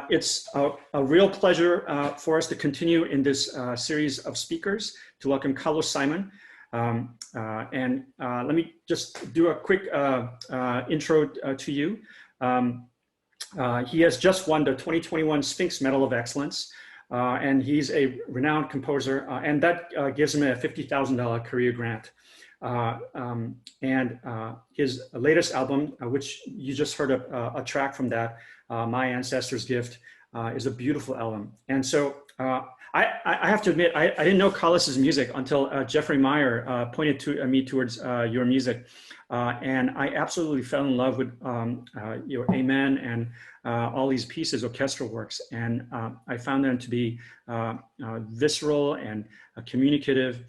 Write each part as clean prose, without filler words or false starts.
It's a real pleasure for us to continue in this series of speakers to welcome Carlos Simon. Let me just do a quick intro to you. He has just won the 2021 Sphinx Medal of Excellence, and he's a renowned composer, and that gives him a $50,000 career grant. His latest album, which you just heard a track from that, My Ancestor's Gift, is a beautiful album. And so I have to admit, I didn't know Carlos's music until Jeffrey Meyer pointed to me towards your music. And I absolutely fell in love with your Amen and all these pieces, orchestral works. And I found them to be visceral and communicative.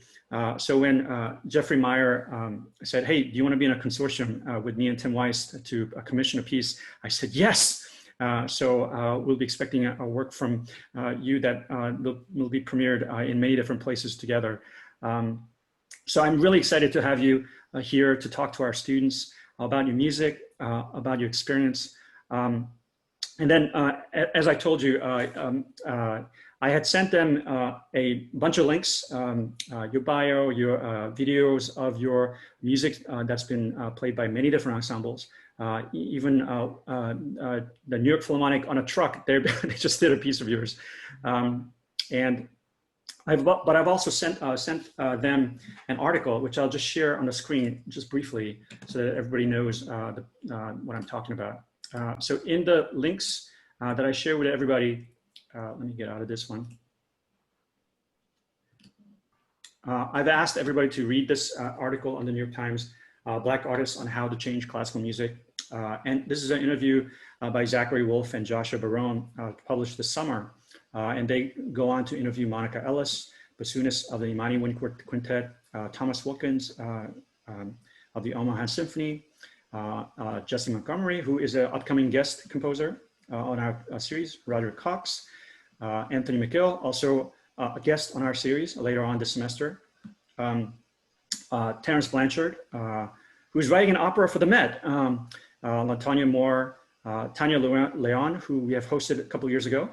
So when Jeffrey Meyer said, hey, do you want to be in a consortium with me and Tim Weiss to commission a piece? I said, yes. So we'll be expecting a work from you that will be premiered in many different places together. So I'm really excited to have you here to talk to our students about your music, about your experience. And then, as I told you, I had sent them a bunch of links, your bio, your videos of your music that's been played by many different ensembles. Even the New York Philharmonic on a truck, they just did a piece of yours. But I've also sent them an article, which I'll just share on the screen just briefly so that everybody knows what I'm talking about. So in the links that I share with everybody, let me get out of this one. I've asked everybody to read this article on the New York Times, Black Artists on How to Change Classical Music. And this is an interview by Zachary Wolf and Joshua Barone, published this summer. And they go on to interview Monica Ellis, bassoonist of the Imani Wind Quintet, Thomas Wilkins of the Omaha Symphony, Jesse Montgomery, who is an upcoming guest composer on our series, Roderick Cox, Anthony McGill, also a guest on our series later on this semester, Terence Blanchard, who's writing an opera for the Met, LaTanya Moore, Tanya Leon, who we have hosted a couple years ago.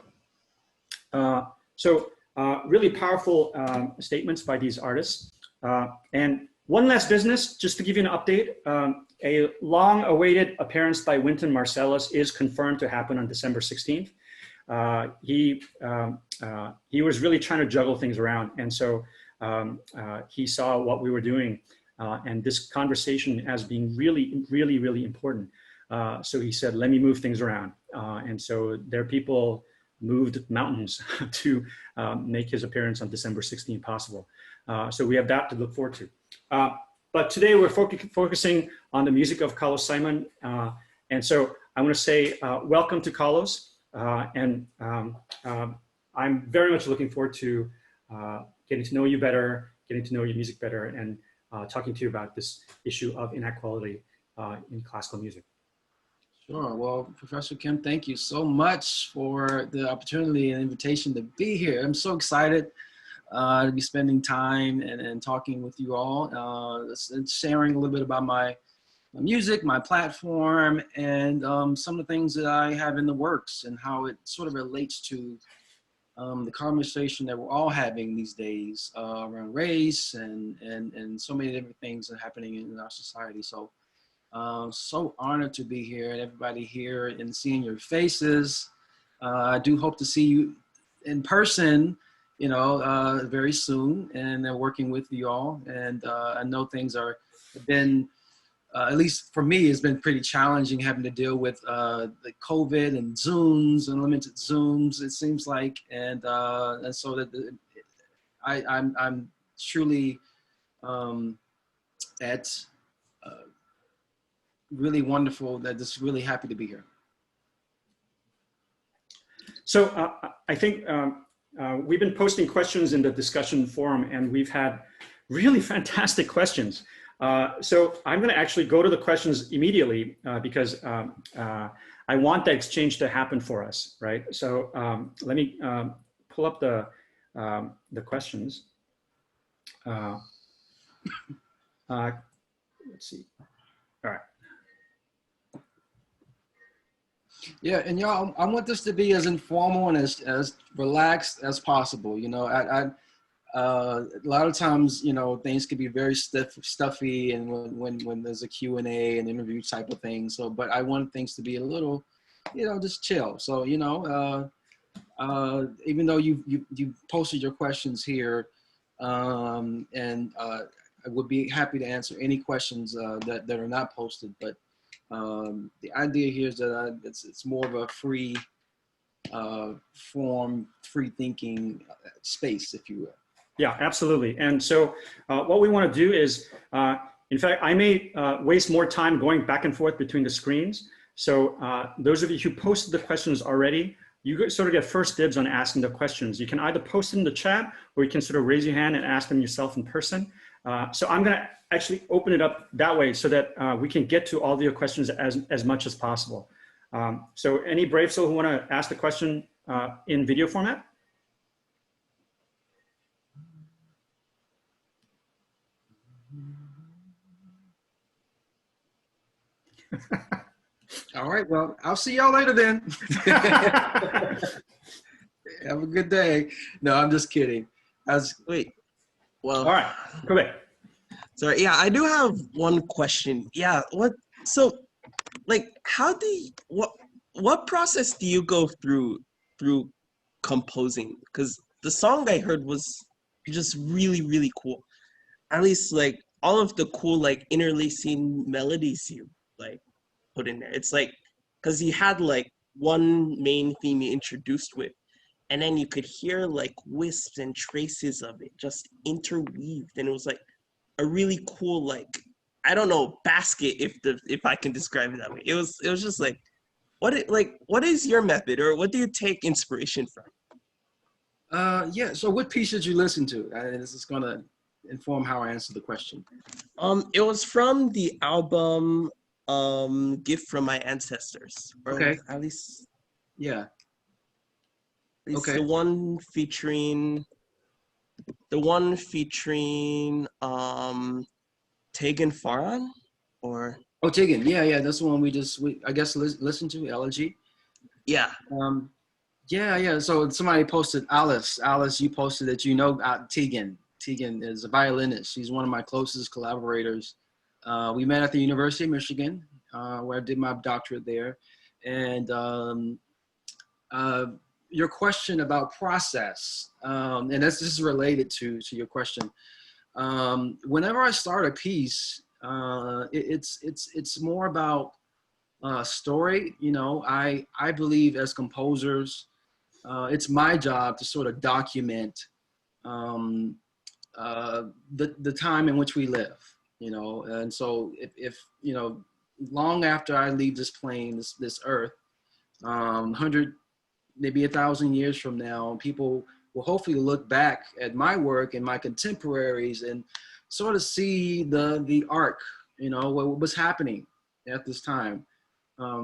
Really powerful statements by these artists. And one last business, just to give you an update, a long-awaited appearance by Wynton Marsalis is confirmed to happen on December 16th. He was really trying to juggle things around. And so he saw what we were doing and this conversation as being really, really, really important. So he said, let me move things around. And so there are people moved mountains to make his appearance on December 16th possible. So we have that to look forward to. But today we're focusing on the music of Carlos Simon. And so I want to say welcome to Carlos. I'm very much looking forward to getting to know you better, getting to know your music better, and talking to you about this issue of inequality in classical music. Sure. Well, Professor Kim, thank you so much for the opportunity and invitation to be here. I'm so excited to be spending time and talking with you all, and sharing a little bit about my music, my platform, and some of the things that I have in the works and how it sort of relates to the conversation that we're all having these days around race and so many different things that are happening in our society. So so honored to be here and everybody here and seeing your faces. I do hope to see you in person, you know, very soon, and working with you all. And I know things have been, at least for me, it's been pretty challenging having to deal with the COVID and Zooms, unlimited Zooms, it seems like. And so that I'm truly really wonderful, that just really happy to be here. So I think we've been posting questions in the discussion forum, and we've had really fantastic questions. So I'm going to actually go to the questions immediately because I want that exchange to happen for us, right? So let me pull up the questions. Let's see. All right. Yeah, and y'all, I want this to be as informal and as relaxed as possible. You know, a lot of times, you know, things can be very stuffy, and when there's a Q&A and interview type of thing. So, but I want things to be a little, you know, just chill. So, you know, even though you posted your questions here, and I would be happy to answer any questions that are not posted. But the idea here is that it's more of a free form, free thinking space, if you will. Yeah, absolutely. And so what we want to do is, in fact, I may waste more time going back and forth between the screens. So those of you who posted the questions already, you sort of get first dibs on asking the questions. You can either post it in the chat, or you can sort of raise your hand and ask them yourself in person. So I'm going to actually open it up that way so that we can get to all of your questions as much as possible. So any brave soul who want to ask the question in video format? All right. Well, I'll see y'all later then. Have a good day. No, I'm just kidding. Wait. Well, all right, go ahead. Sorry. Yeah, I do have one question. Yeah. So, like, what process do you go through composing? Because the song I heard was just really, really cool. At least, like, all of the cool, like, interlacing melodies you, like, put in there. It's like, because you had, like, one main theme you introduced with, and then you could hear, like, wisps and traces of it just interweaved. And it was, like, a really cool, like, I don't know, basket, if I can describe it that way. It was just, like, what is your method, or what do you take inspiration from? Yeah. So what piece did you listen to? This is going to inform how I answer the question. It was from the album Gift from My Ancestors. Or Okay. At least Yeah. okay. The one featuring Tegan Farhan, or Oh, Tegan. Yeah. That's the one we I guess listened to, Elegy. yeah. Yeah. So somebody posted, Alice, you posted that you know Tegan. Tegan is a violinist. She's one of my closest collaborators. We met at the University of Michigan, where I did my doctorate there. And your question about process, and this is related to your question. Whenever I start a piece, it's more about story. You know, I believe as composers, it's my job to sort of document um, the time in which we live, you know. And so if you know, long after I leave this plane, this earth, 100, maybe 1,000 years from now, people will hopefully look back at my work and my contemporaries and sort of see the arc, you know, what was happening at this time.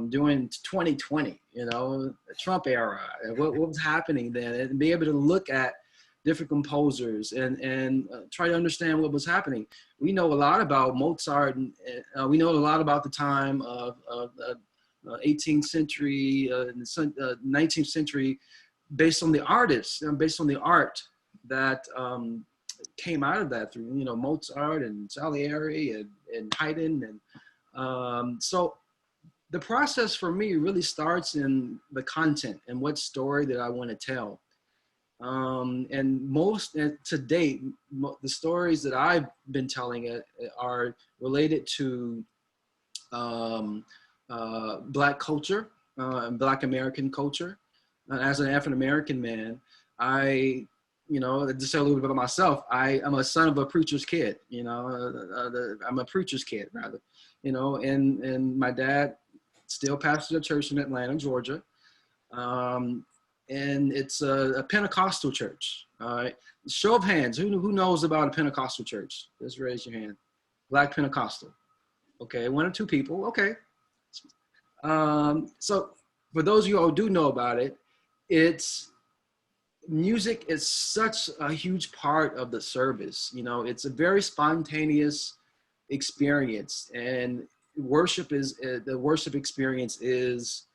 During 2020, you know, the Trump era, what was happening then, and be able to look at different composers and try to understand what was happening. We know a lot about Mozart, and we know a lot about the time of 18th century, 19th century, based on the artists and based on the art that came out of that through, you know, Mozart and Salieri and Haydn. And so the process for me really starts in the content and what story that I want to tell. And to date, the stories that I've been telling are related to Black culture and Black American culture. As an African American man, you know, just say a little bit about myself. I am a son of a preacher's kid. You know, I'm a preacher's kid rather. You know, and my dad still pastors a church in Atlanta, Georgia. And it's a Pentecostal church. All right. Show of hands. Who knows about a Pentecostal church? Just raise your hand. Black Pentecostal. Okay. 1 or 2 people. Okay. So for those of you who do know about it, music is such a huge part of the service. You know, it's a very spontaneous experience, and the worship experience is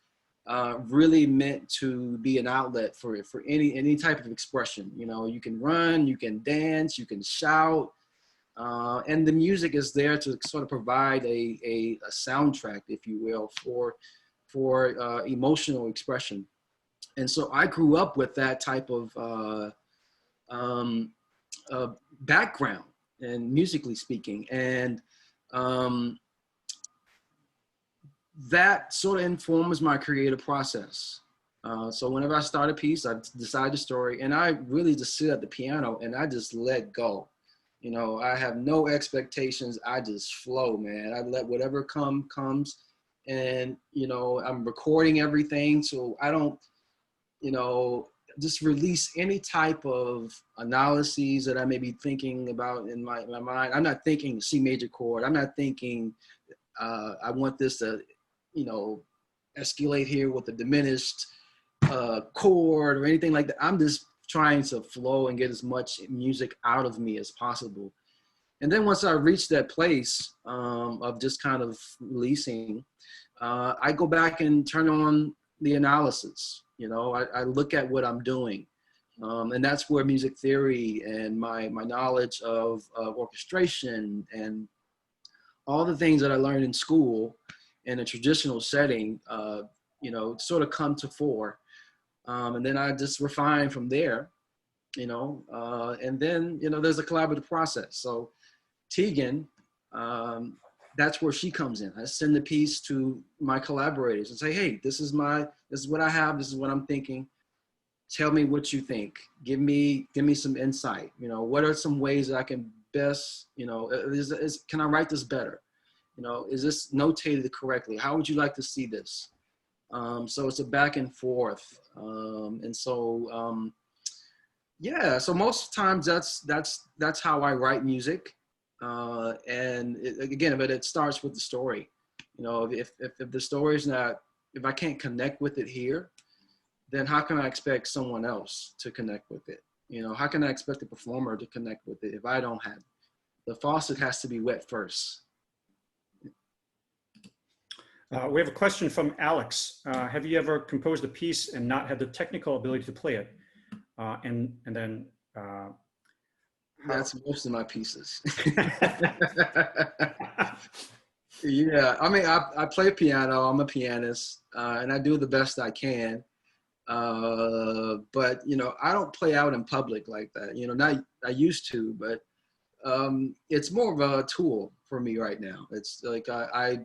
really meant to be an outlet for any type of expression. You know, you can run, you can dance, you can shout, and the music is there to sort of provide a soundtrack, if you will, for emotional expression. And so I grew up with that type of background, and musically speaking, and that sort of informs my creative process. So whenever I start a piece, I decide the story, and I really just sit at the piano and I just let go. You know, I have no expectations. I just flow, man. I let whatever comes, and you know, I'm recording everything, so I don't, you know, just release any type of analyses that I may be thinking about in my mind. I'm not thinking C major chord. I'm not thinking I want this to, you know, escalate here with a diminished chord or anything like that. I'm just trying to flow and get as much music out of me as possible. And then once I reach that place of just kind of releasing, I go back and turn on the analysis. You know, I look at what I'm doing. And that's where music theory and my knowledge of orchestration and all the things that I learned in school in a traditional setting, you know, sort of come to fore. And then I just refine from there, you know, and then, you know, there's a collaborative process. So Tegan, that's where she comes in. I send the piece to my collaborators and say, hey, this is what I have. This is what I'm thinking. Tell me what you think. Give me some insight. You know, what are some ways that I can best, you know, can I write this better? You know, is this notated correctly? How would you like to see this? So it's a back and forth. And so, yeah, so most times that's how I write music. And again, but it starts with the story. You know, if the story is not, if I can't connect with it here, then how can I expect someone else to connect with it? You know, how can I expect the performer to connect with it if I don't have it? The faucet has to be wet first. We have a question from Alex. Have you ever composed a piece and not had the technical ability to play it? And then That's most of my pieces. Yeah, I mean, I play piano. I'm a pianist, and I do the best I can. But you know, I don't play out in public like that. You know, not I used to, but it's more of a tool for me right now. It's like I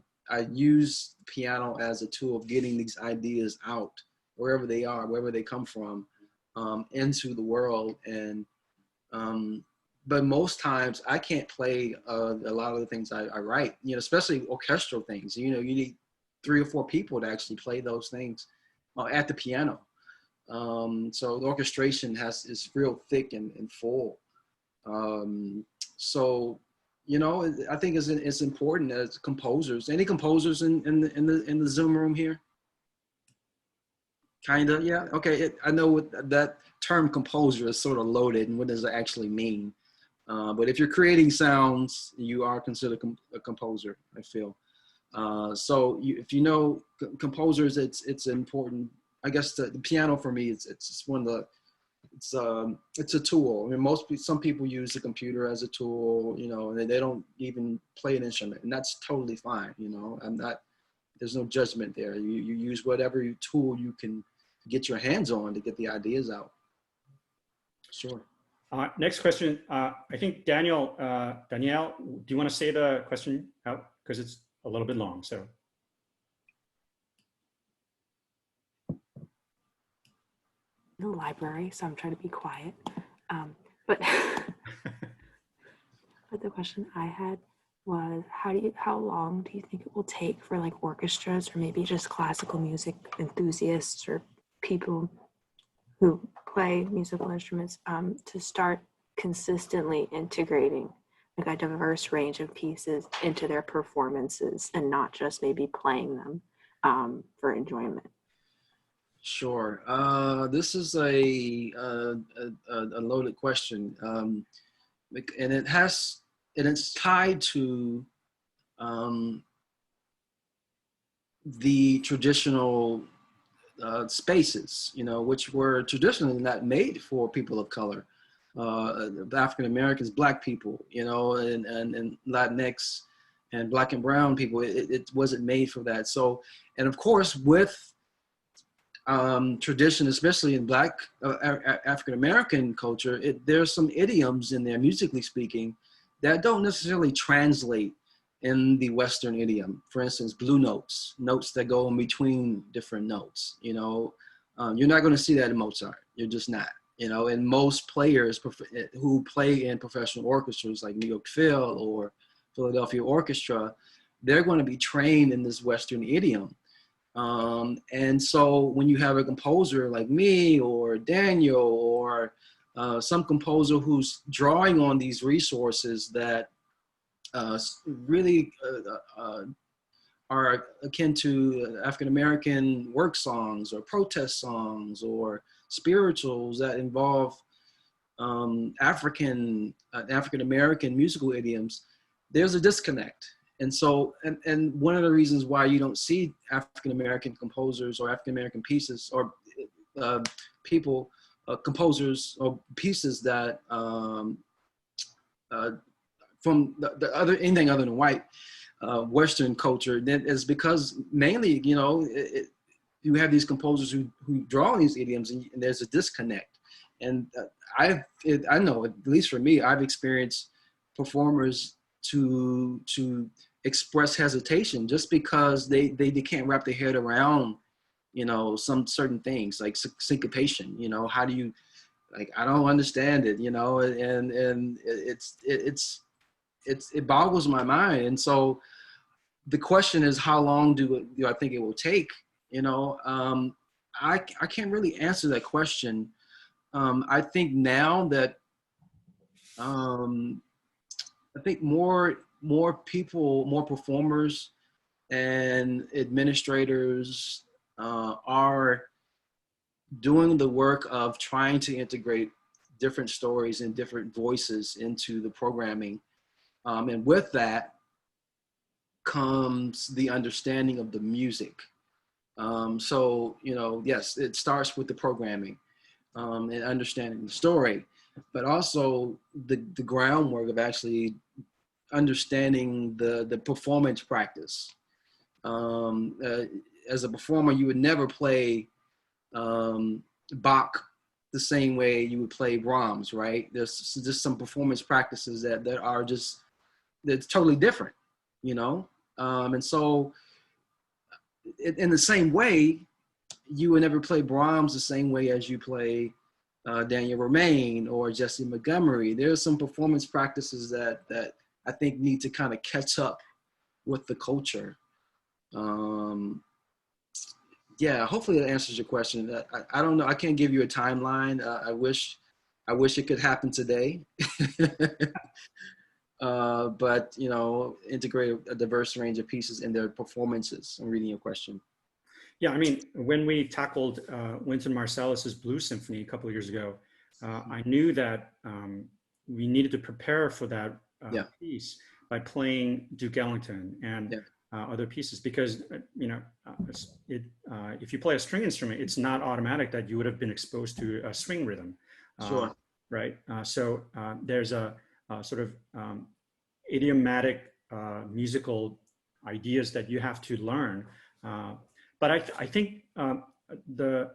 use piano as a tool of getting these ideas out wherever they are, wherever they come from, into the world. And but most times I can't play a lot of the things I write. You know, especially orchestral things. You know, you need 3 or 4 people to actually play those things at the piano. So the orchestration is real thick and full. So, you know, I think it's important as composers. Any composers in the Zoom room here? Kind of, yeah. Okay, I know what that term composer is sort of loaded, and what does it actually mean? But if you're creating sounds, you are considered a composer, I feel. So if you know composers, it's important. I guess the piano for me, it's one of the, it's a tool. I mean, some people use the computer as a tool, you know, and they don't even play an instrument, and that's totally fine. You know, there's no judgment there. You use whatever tool you can get your hands on to get the ideas out. Sure. Next question. I think Danielle, do you want to say the question out? Because it's a little bit long, so. The library, so I'm trying to be quiet. But but the question I had was, how long do you think it will take for like orchestras or maybe just classical music enthusiasts or people who play musical instruments to start consistently integrating like a diverse range of pieces into their performances and not just maybe playing them for enjoyment? Sure. This is a loaded question, and it's tied to the traditional spaces, you know, which were traditionally not made for people of color, African Americans, Black people, you know, and Latinx and Black and Brown people. It wasn't made for that. So, and of course, with tradition, especially in Black African American culture, there's some idioms in there, musically speaking, that don't necessarily translate in the Western idiom. For instance, blue notes, notes that go in between different notes. You know, you're not going to see that in Mozart. You're just not. You know, and most players who play in professional orchestras like New York Phil or Philadelphia Orchestra, they're going to be trained in this Western idiom. And so when you have a composer like me or Daniel or some composer who's drawing on these resources that really are akin to African-American work songs or protest songs or spirituals that involve African-American musical idioms, there's a disconnect. And so, and one of the reasons why you don't see African-American composers or African-American pieces or composers or pieces that from the other, anything other than white Western culture, then is because mainly, you know, you have these composers who draw on these idioms, and there's a disconnect. And I know, at least for me, I've experienced performers to express hesitation just because they can't wrap their head around, you know, some certain things like syncopation. You know, how do you, like, I don't understand it, you know, and it boggles my mind. And so the question is, how long do I think it will take? You know, I can't really answer that question. I think now that I think more people, more performers and administrators are doing the work of trying to integrate different stories and different voices into the programming. And with that comes the understanding of the music. So, you know, yes, it starts with the programming and understanding the story, but also the groundwork of actually understanding the performance practice. As a performer, you would never play Bach the same way you would play Brahms, right? There's just some performance practices that are just, that's totally different, you know? And so in the same way, you would never play Brahms the same way as you play Daniel Romaine or Jesse Montgomery. There's some performance practices that I think need to kind of catch up with the culture. Yeah, hopefully that answers your question. I don't know, I can't give you a timeline. I wish it could happen today. But, you know, integrate a diverse range of pieces in their performances. I'm reading your question. Yeah, I mean, when we tackled Wynton Marsalis's Blues Symphony a couple of years ago, I knew that we needed to prepare for that piece by playing Duke Ellington and other pieces, because, you know, if you play a string instrument, it's not automatic that you would have been exposed to a string rhythm. Sure. Right. So there's a sort of idiomatic musical ideas that you have to learn. But I think the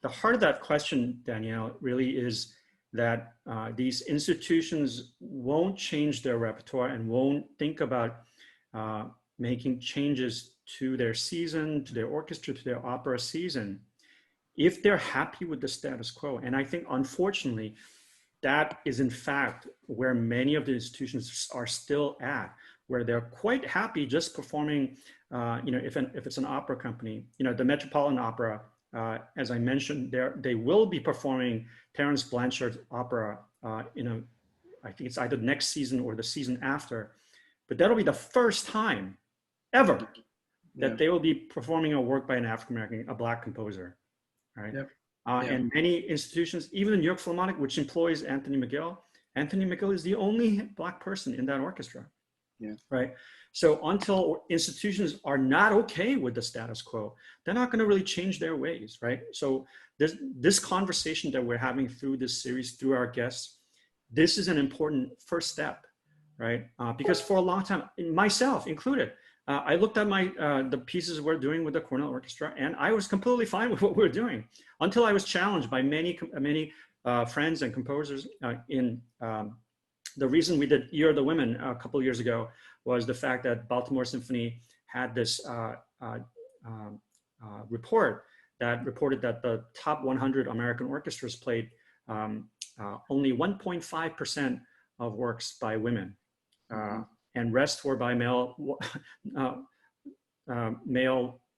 heart of that question, Danielle, really is that these institutions won't change their repertoire and won't think about making changes to their season, to their orchestra, to their opera season, if they're happy with the status quo. And I think, unfortunately, that is in fact where many of the institutions are still at, where they're quite happy just performing, you know, if it's an opera company, you know, the Metropolitan Opera, as I mentioned, they will be performing Terence Blanchard's opera, you know, I think it's either next season or the season after, but that'll be the first time ever that they will be performing a work by an African-American, a Black composer, right? Yep. And many institutions, even the New York Philharmonic, which employs Anthony McGill is the only Black person in that orchestra. Yeah. Right. So until institutions are not okay with the status quo, they're not going to really change their ways. Right. So this conversation that we're having through this series, through our guests, this is an important first step. Right. Because for a long time, myself included, I looked at the pieces we're doing with the Cornell Orchestra, and I was completely fine with what we're doing until I was challenged by many friends and composers in the reason we did Year of the Women a couple of years ago was the fact that Baltimore Symphony had this report that reported that the top 100 American orchestras played only 1.5% of works by women, and rest were by male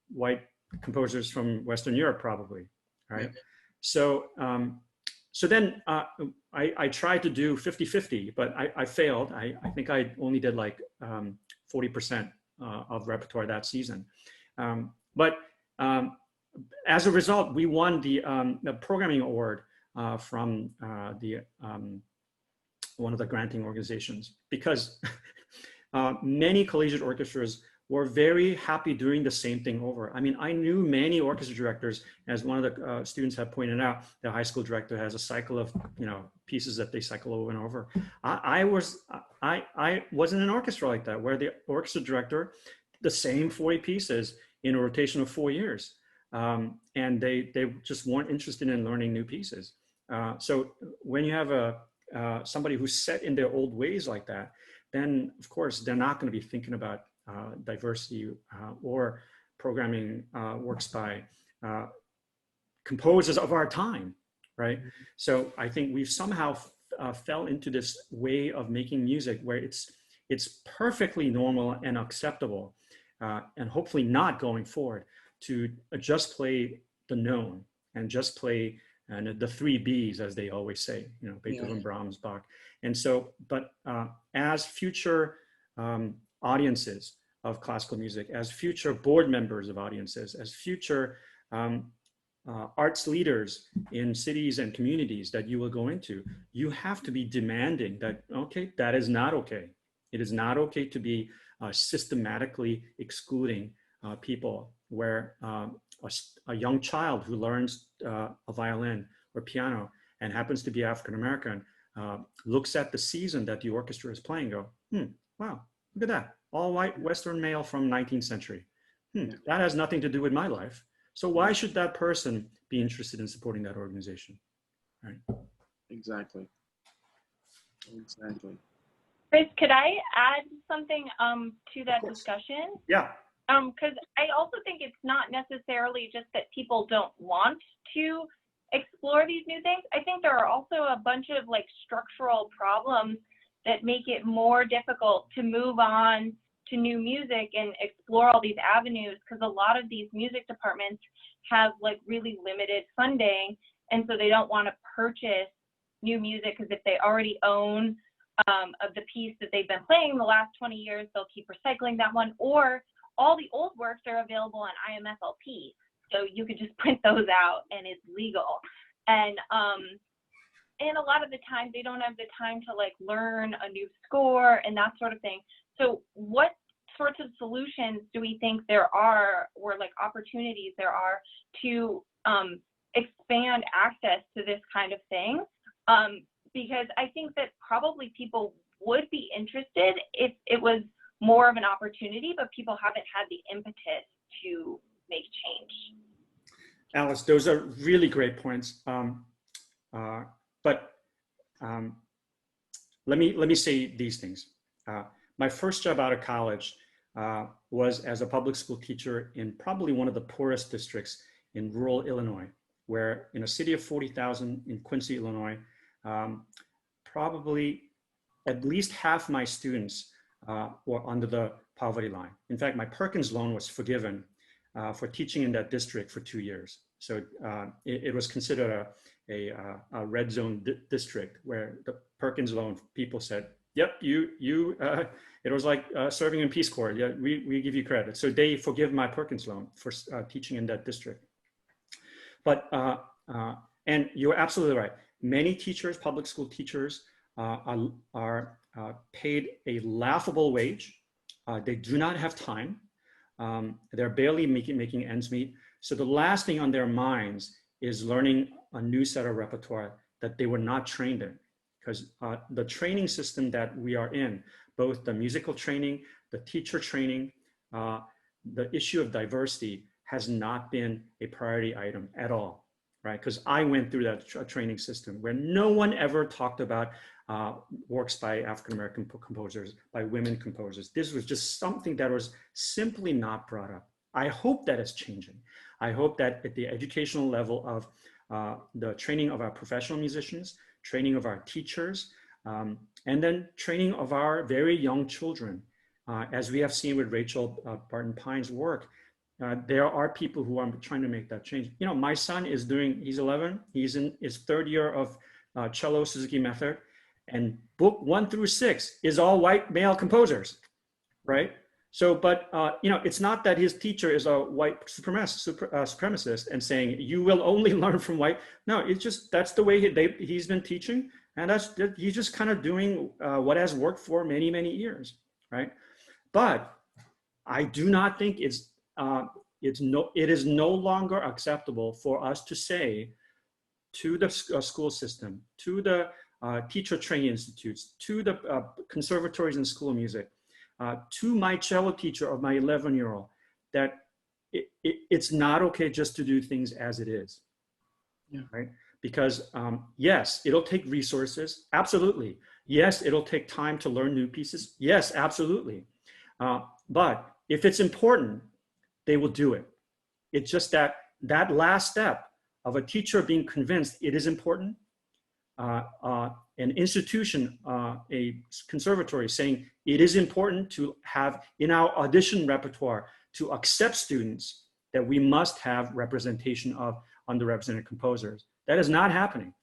white composers from Western Europe, probably, right? Yeah. So then I tried to do 50-50, but I failed. I think I only did like 40% of repertoire that season. But as a result, we won the programming award from one of the granting organizations, because many collegiate orchestras were very happy doing the same thing over. I mean, I knew many orchestra directors, as one of the students have pointed out, the high school director has a cycle of, pieces that they cycle over and over. I wasn't an orchestra like that, where the orchestra director, the same 40 pieces in a rotation of 4 years. And they just weren't interested in learning new pieces. So when you have somebody who's set in their old ways like that, then of course they're not going to be thinking about diversity or programming works by composers of our time, right? So I think we've somehow fell into this way of making music where it's perfectly normal and acceptable, and hopefully not going forward, to just play the known and just play and the 3 Bs, as they always say, Beethoven, Brahms, Bach. And so, but as future audiences of classical music, as future board members of audiences, as future arts leaders in cities and communities that you will go into, you have to be demanding that, okay, that is not okay. It is not okay to be systematically excluding people, where a young child who learns a violin or piano and happens to be African-American looks at the season that the orchestra is playing, go, wow, look at that, all white Western male from 19th century. That has nothing to do with my life. So why should that person be interested in supporting that organization, right? Exactly. Chris, could I add something to that discussion? Yeah. Because I also think it's not necessarily just that people don't want to explore these new things. I think there are also a bunch of like structural problems that make it more difficult to move on to new music and explore all these avenues, because a lot of these music departments have like really limited funding, and so they don't want to purchase new music, because if they already own of the piece that they've been playing the last 20 years, they'll keep recycling that one, or all the old works are available on IMFLP, so you could just print those out and it's legal. And a lot of the time they don't have the time to like learn a new score and that sort of thing. So what sorts of solutions do we think there are, or like opportunities there are, to expand access to this kind of thing? Because I think that probably people would be interested if it was more of an opportunity, but people haven't had the impetus to make change. Alice, those are really great points. But let me say these things. My first job out of college was as a public school teacher in probably one of the poorest districts in rural Illinois, where in a city of 40,000 in Quincy, Illinois, probably at least half my students were under the poverty line. In fact, my Perkins loan was forgiven for teaching in that district for 2 years. So it was considered a red zone district, where the Perkins loan people said, yep, it was like serving in Peace Corps. Yeah, we give you credit. So they forgive my Perkins loan for teaching in that district. But, and you're absolutely right. Many teachers, public school teachers, are paid a laughable wage. They do not have time. They're barely making ends meet. So the last thing on their minds is learning a new set of repertoire that they were not trained in. Because the training system that we are in, both the musical training, the teacher training, the issue of diversity has not been a priority item at all, right? Because I went through that training system where no one ever talked about works by African-American composers, by women composers. This was just something that was simply not brought up. I hope that is changing. I hope that at the educational level of the training of our professional musicians, training of our teachers, and then training of our very young children. As we have seen with Rachel Barton Pine's work, there are people who are trying to make that change. You know, my son is he's 11, he's in his third year of cello Suzuki method, and book 1 through 6 is all white male composers, right? So, but you know, it's not that his teacher is a white supremacist and saying you will only learn from white. No, it's just that's the way he's been teaching, and he's just kind of doing what has worked for many, many years, right? But I do not think it is no longer acceptable for us to say to the school system, to the teacher training institutes, to the conservatories and school of music, to my cello teacher of my 11-year-old, that it's not okay just to do things as it is, right? Because yes, it'll take resources, absolutely. Yes, it'll take time to learn new pieces, yes, absolutely. But if it's important, they will do it. It's just that last step of a teacher being convinced it is important, an institution, a conservatory saying it is important to have in our audition repertoire to accept students that we must have representation of underrepresented composers. That is not happening.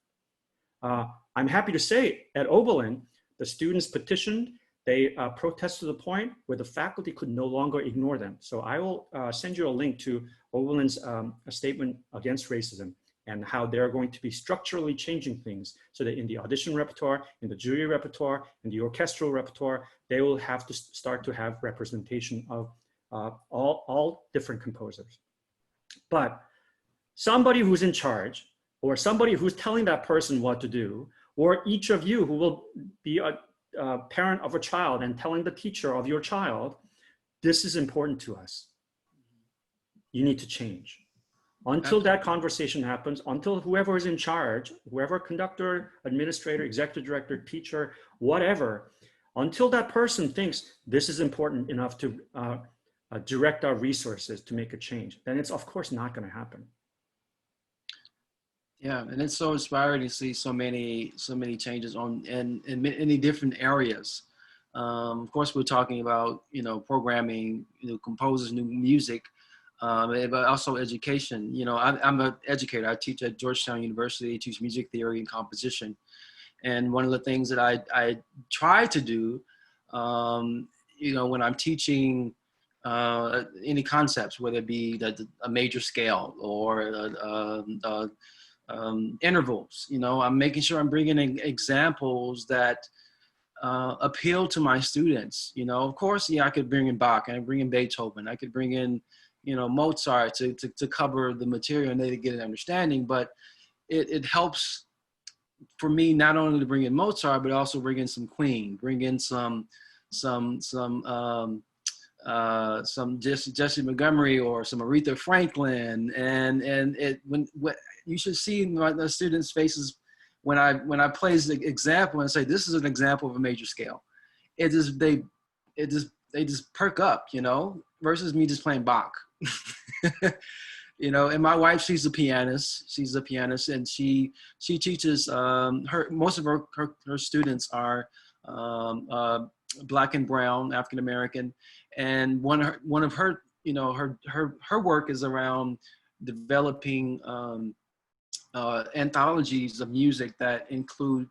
I'm happy to say at Oberlin, the students petitioned, they protested to the point where the faculty could no longer ignore them. So I will send you a link to Oberlin's a statement against racism, and how they're going to be structurally changing things so that in the audition repertoire, in the jury repertoire, in the orchestral repertoire, they will have to start to have representation of all different composers. But somebody who's in charge, or somebody who's telling that person what to do, or each of you who will be a parent of a child and telling the teacher of your child, this is important to us. You need to change. Until that conversation happens, until whoever is in charge, whoever conductor, administrator, executive director, teacher, whatever, until that person thinks this is important enough to direct our resources to make a change, then it's of course not going to happen. Yeah, and it's so inspiring to see so many changes in many different areas. Of course, we're talking about programming, composers, new music. But also education. I'm an educator. I teach at Georgetown University, teach music theory and composition. And one of the things that I try to do, when I'm teaching any concepts, whether it be a major scale or intervals, I'm making sure I'm bringing in examples that appeal to my students. Of course, I could bring in Bach, I could bring in Beethoven, I could bring in Mozart to cover the material and they get an understanding, but it helps for me not only to bring in Mozart, but also bring in some Queen, bring in some Jessie Montgomery or some Aretha Franklin, and what you should see in the students' faces when I play the example and say this is an example of a major scale, they just perk up, versus me just playing Bach. And my wife, she's a pianist, and she teaches most of her students are Black and brown, African American, and one of her her work is around developing anthologies of music that include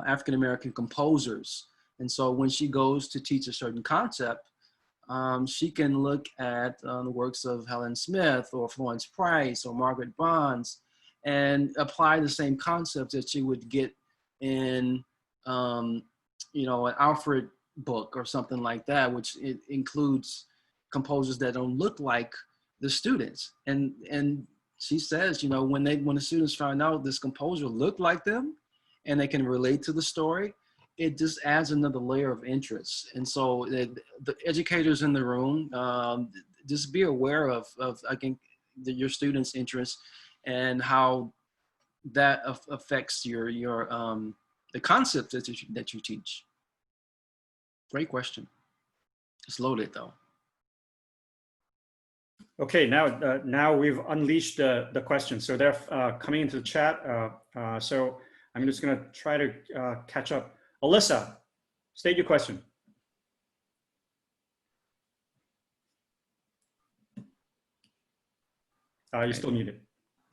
African American composers. And so when she goes to teach a certain concept, she can look at the works of Helen Smith or Florence Price or Margaret Bonds and apply the same concepts that she would get in an Alfred book or something like that, which it includes composers that don't look like the students. And she says, when the students find out this composer looked like them and they can relate to the story, it just adds another layer of interest. And so the educators in the room, just be aware of I think, your students' interests and how that affects the concepts that you teach. Great question. It's loaded though. Okay, now we've unleashed the questions. So they're coming into the chat. So I'm just going to try to catch up. Alyssa, state your question. You're still muted.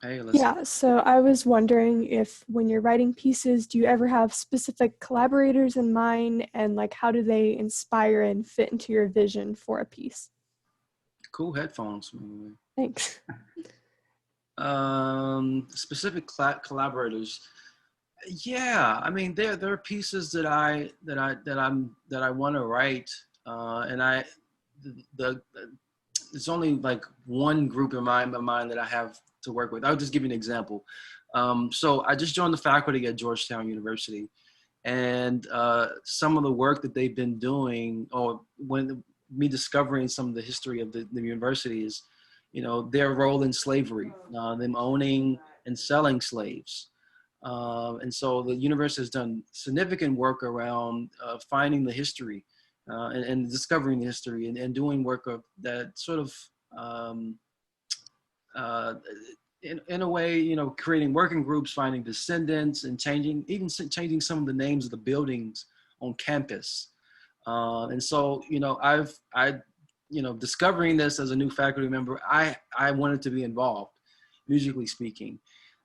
Hey, Yeah, so I was wondering if when you're writing pieces, do you ever have specific collaborators in mind, and like how do they inspire and fit into your vision for a piece? Cool headphones. Thanks. Specific collaborators. Yeah, I mean there are pieces that I want to write, and it's only like one group in my mind that I have to work with. I'll just give you an example. So I just joined the faculty at Georgetown University, and some of the work that they've been doing, or me discovering some of the history of the university is, their role in slavery, them owning and selling slaves. And so the university has done significant work around finding the history and discovering the history and doing work of that sort of, in a way, creating working groups, finding descendants, and changing some of the names of the buildings on campus. And so, discovering this as a new faculty member, I wanted to be involved, musically speaking.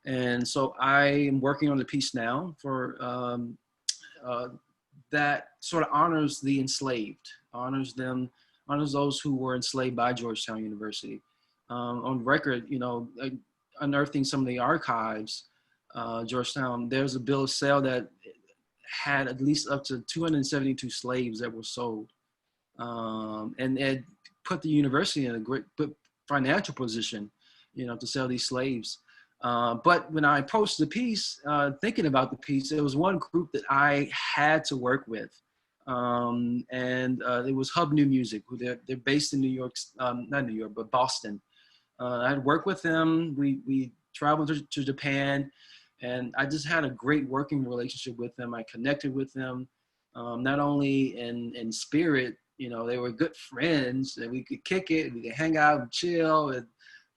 And so I am working on the piece now for that sort of honors the enslaved, honors those who were enslaved by Georgetown University. On record, unearthing some of the archives, Georgetown, there's a bill of sale that had at least up to 272 slaves that were sold. And it put the university in a great financial position, to sell these slaves. But when I approached the piece, thinking about the piece, there was one group that I had to work with. And it was Hub New Music, who they're based in New York, not New York, but Boston. I had worked with them. We traveled to Japan, and I just had a great working relationship with them. I connected with them, not only in spirit, they were good friends, and we could kick it, we could hang out and chill,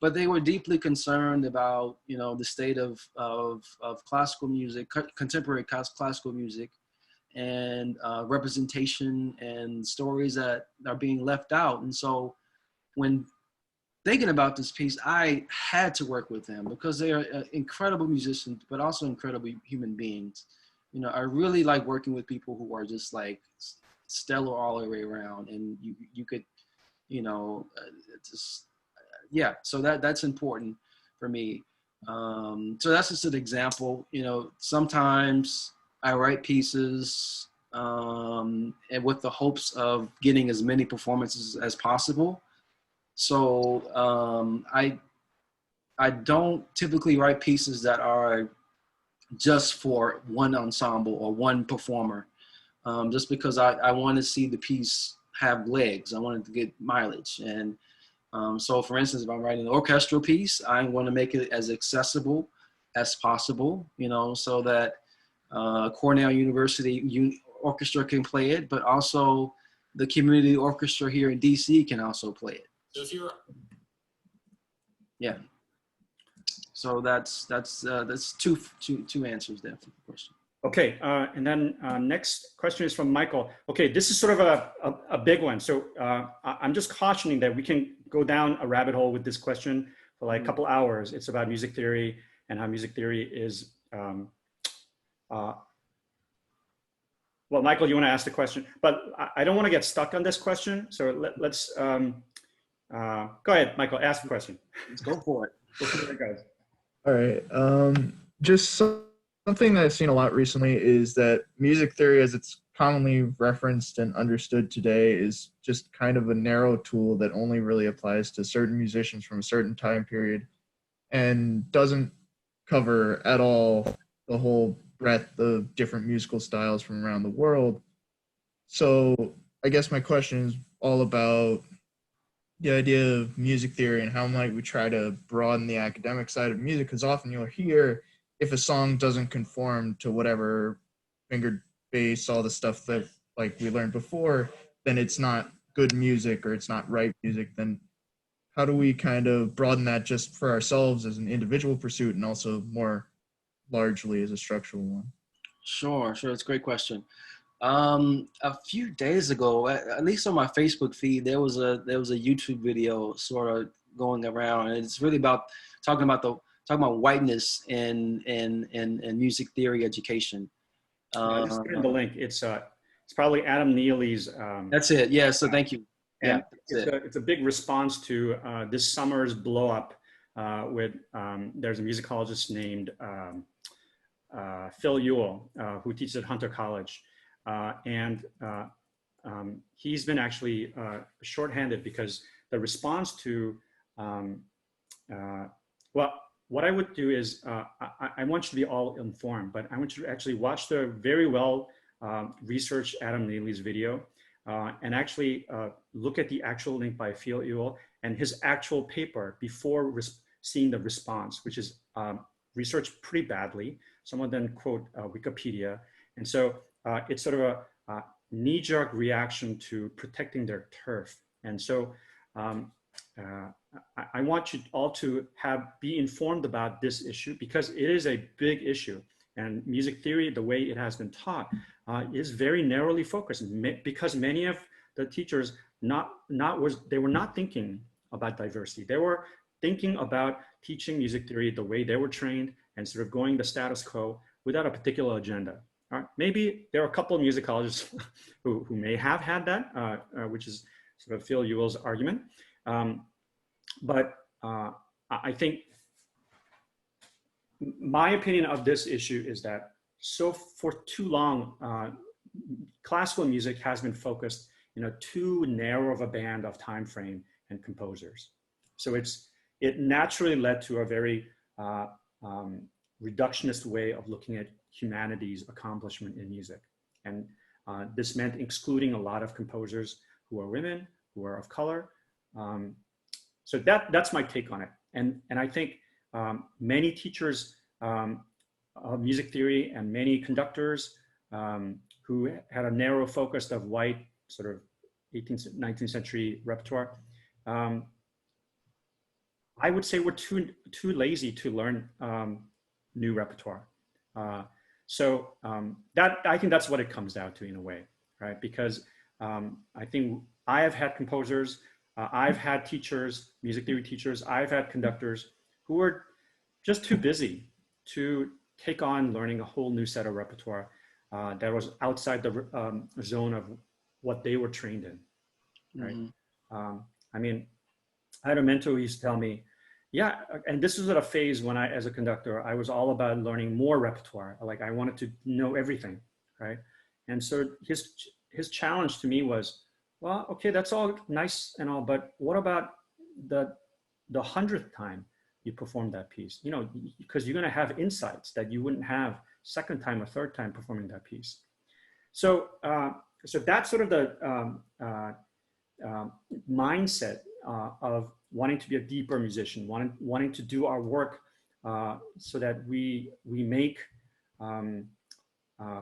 but they were deeply concerned about, the state of classical music, contemporary classical music, and representation and stories that are being left out. And so when thinking about this piece, I had to work with them because they are incredible musicians, but also incredible human beings. I really like working with people who are just like stellar all the way around, and you could, so that's important for me. So that's just an example. Sometimes I write pieces and with the hopes of getting as many performances as possible. So I don't typically write pieces that are just for one ensemble or one performer, just because I want to see the piece have legs. I want it to get mileage. And so for instance, if I'm writing an orchestral piece, I want to make it as accessible as possible, so that Cornell University Orchestra can play it, but also the community orchestra here in DC can also play it. So if you're, yeah. So that's two answers there for the question. Okay, and then next question is from Michael. Okay, this is sort of a big one. So I'm just cautioning that we can go down a rabbit hole with this question for like a couple hours. It's about music theory and how music theory is. Well, Michael, you want to ask the question, but I don't want to get stuck on this question. So let's go ahead, Michael, ask the question. Let's go for it. Go for it, guys. All right. Just something that I've seen a lot recently is that music theory, as it's commonly referenced and understood today is just kind of a narrow tool that only really applies to certain musicians from a certain time period and doesn't cover at all the whole breadth of different musical styles from around the world. So I guess my question is all about the idea of music theory and how might we try to broaden the academic side of music, because often you'll hear if a song doesn't conform to whatever fingered bass, all the stuff that like we learned before, then it's not good music or it's not right music. Then how do we kind of broaden that just for ourselves as an individual pursuit and also more largely as a structural one? Sure. It's a great question. A few days ago, at least on my Facebook feed, there was a YouTube video sort of going around, and it's really about talking about whiteness in music theory education. I just put in the link. It's probably Adam Neely's. That's it. Yeah. So thank you. Yeah. It's a big response to this summer's blow up with there's a musicologist named Phil Ewell who teaches at Hunter College. And he's been actually shorthanded because the response to, well, what I would do is I want you to be all informed, but I want you to actually watch the very well researched Adam Neely's video and actually look at the actual link by Phil Ewell and his actual paper before seeing the response, which is researched pretty badly. Some of them quote Wikipedia. And so it's sort of a knee-jerk reaction to protecting their turf. And so I want you all to be informed about this issue because it is a big issue. And music theory, the way it has been taught, is very narrowly focused because many of the teachers they were not thinking about diversity. They were thinking about teaching music theory the way they were trained and sort of going the status quo without a particular agenda. Maybe there are a couple of musicologists who may have had that, which is sort of Phil Ewell's argument. But I think my opinion of this issue is that for too long, classical music has been focused in a too narrow of a band of time frame and composers. So it naturally led to a very reductionist way of looking at humanity's accomplishment in music. And this meant excluding a lot of composers who are women, who are of color. So that's my take on it. And I think many teachers of music theory and many conductors who had a narrow focus of white sort of 18th, 19th century repertoire, I would say we're too lazy to learn new repertoire. So I think that's what it comes down to in a way, right? Because I think I have had composers, I've had teachers, music theory teachers, I've had conductors who were just too busy to take on learning a whole new set of repertoire that was outside the zone of what they were trained in, right? Mm-hmm. I mean, I had a mentor who used to tell me, yeah, and this was at a phase when as a conductor, I was all about learning more repertoire. Like I wanted to know everything, right? And so his challenge to me was, well, okay, that's all nice and all, but what about the 100th time you perform that piece? You know, because you're gonna have insights that you wouldn't have second time or third time performing that piece. So, so that's sort of the mindset of wanting to be a deeper musician, wanting to do our work so that we make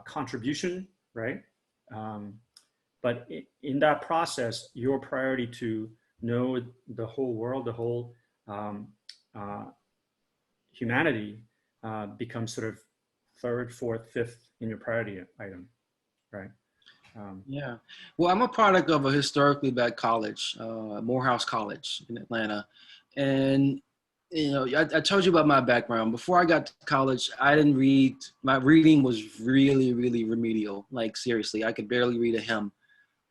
contribution, right? But in that process, your priority to know the whole world, the whole humanity becomes sort of third, fourth, fifth in your priority item, right? Yeah. Well, I'm a product of a historically black college, Morehouse College in Atlanta. And, you know, I told you about my background. Before I got to college, I didn't read. My reading was really, really remedial. Like, seriously, I could barely read a hymn.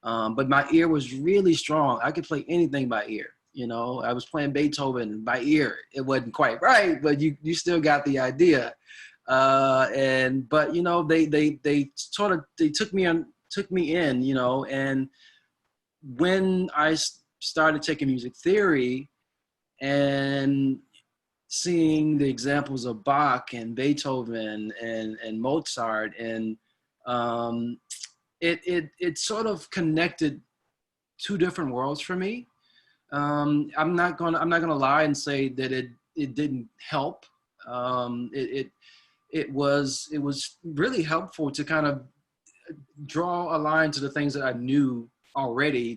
But my ear was really strong. I could play anything by ear. You know, I was playing Beethoven by ear. It wasn't quite right, but you still got the idea. But, you know, they took me on took me in, you know. And when I started taking music theory and seeing the examples of Bach and Beethoven and Mozart, and it sort of connected two different worlds for me. I'm not gonna lie and say that it didn't help. It was really helpful to kind of draw a line to the things that I knew already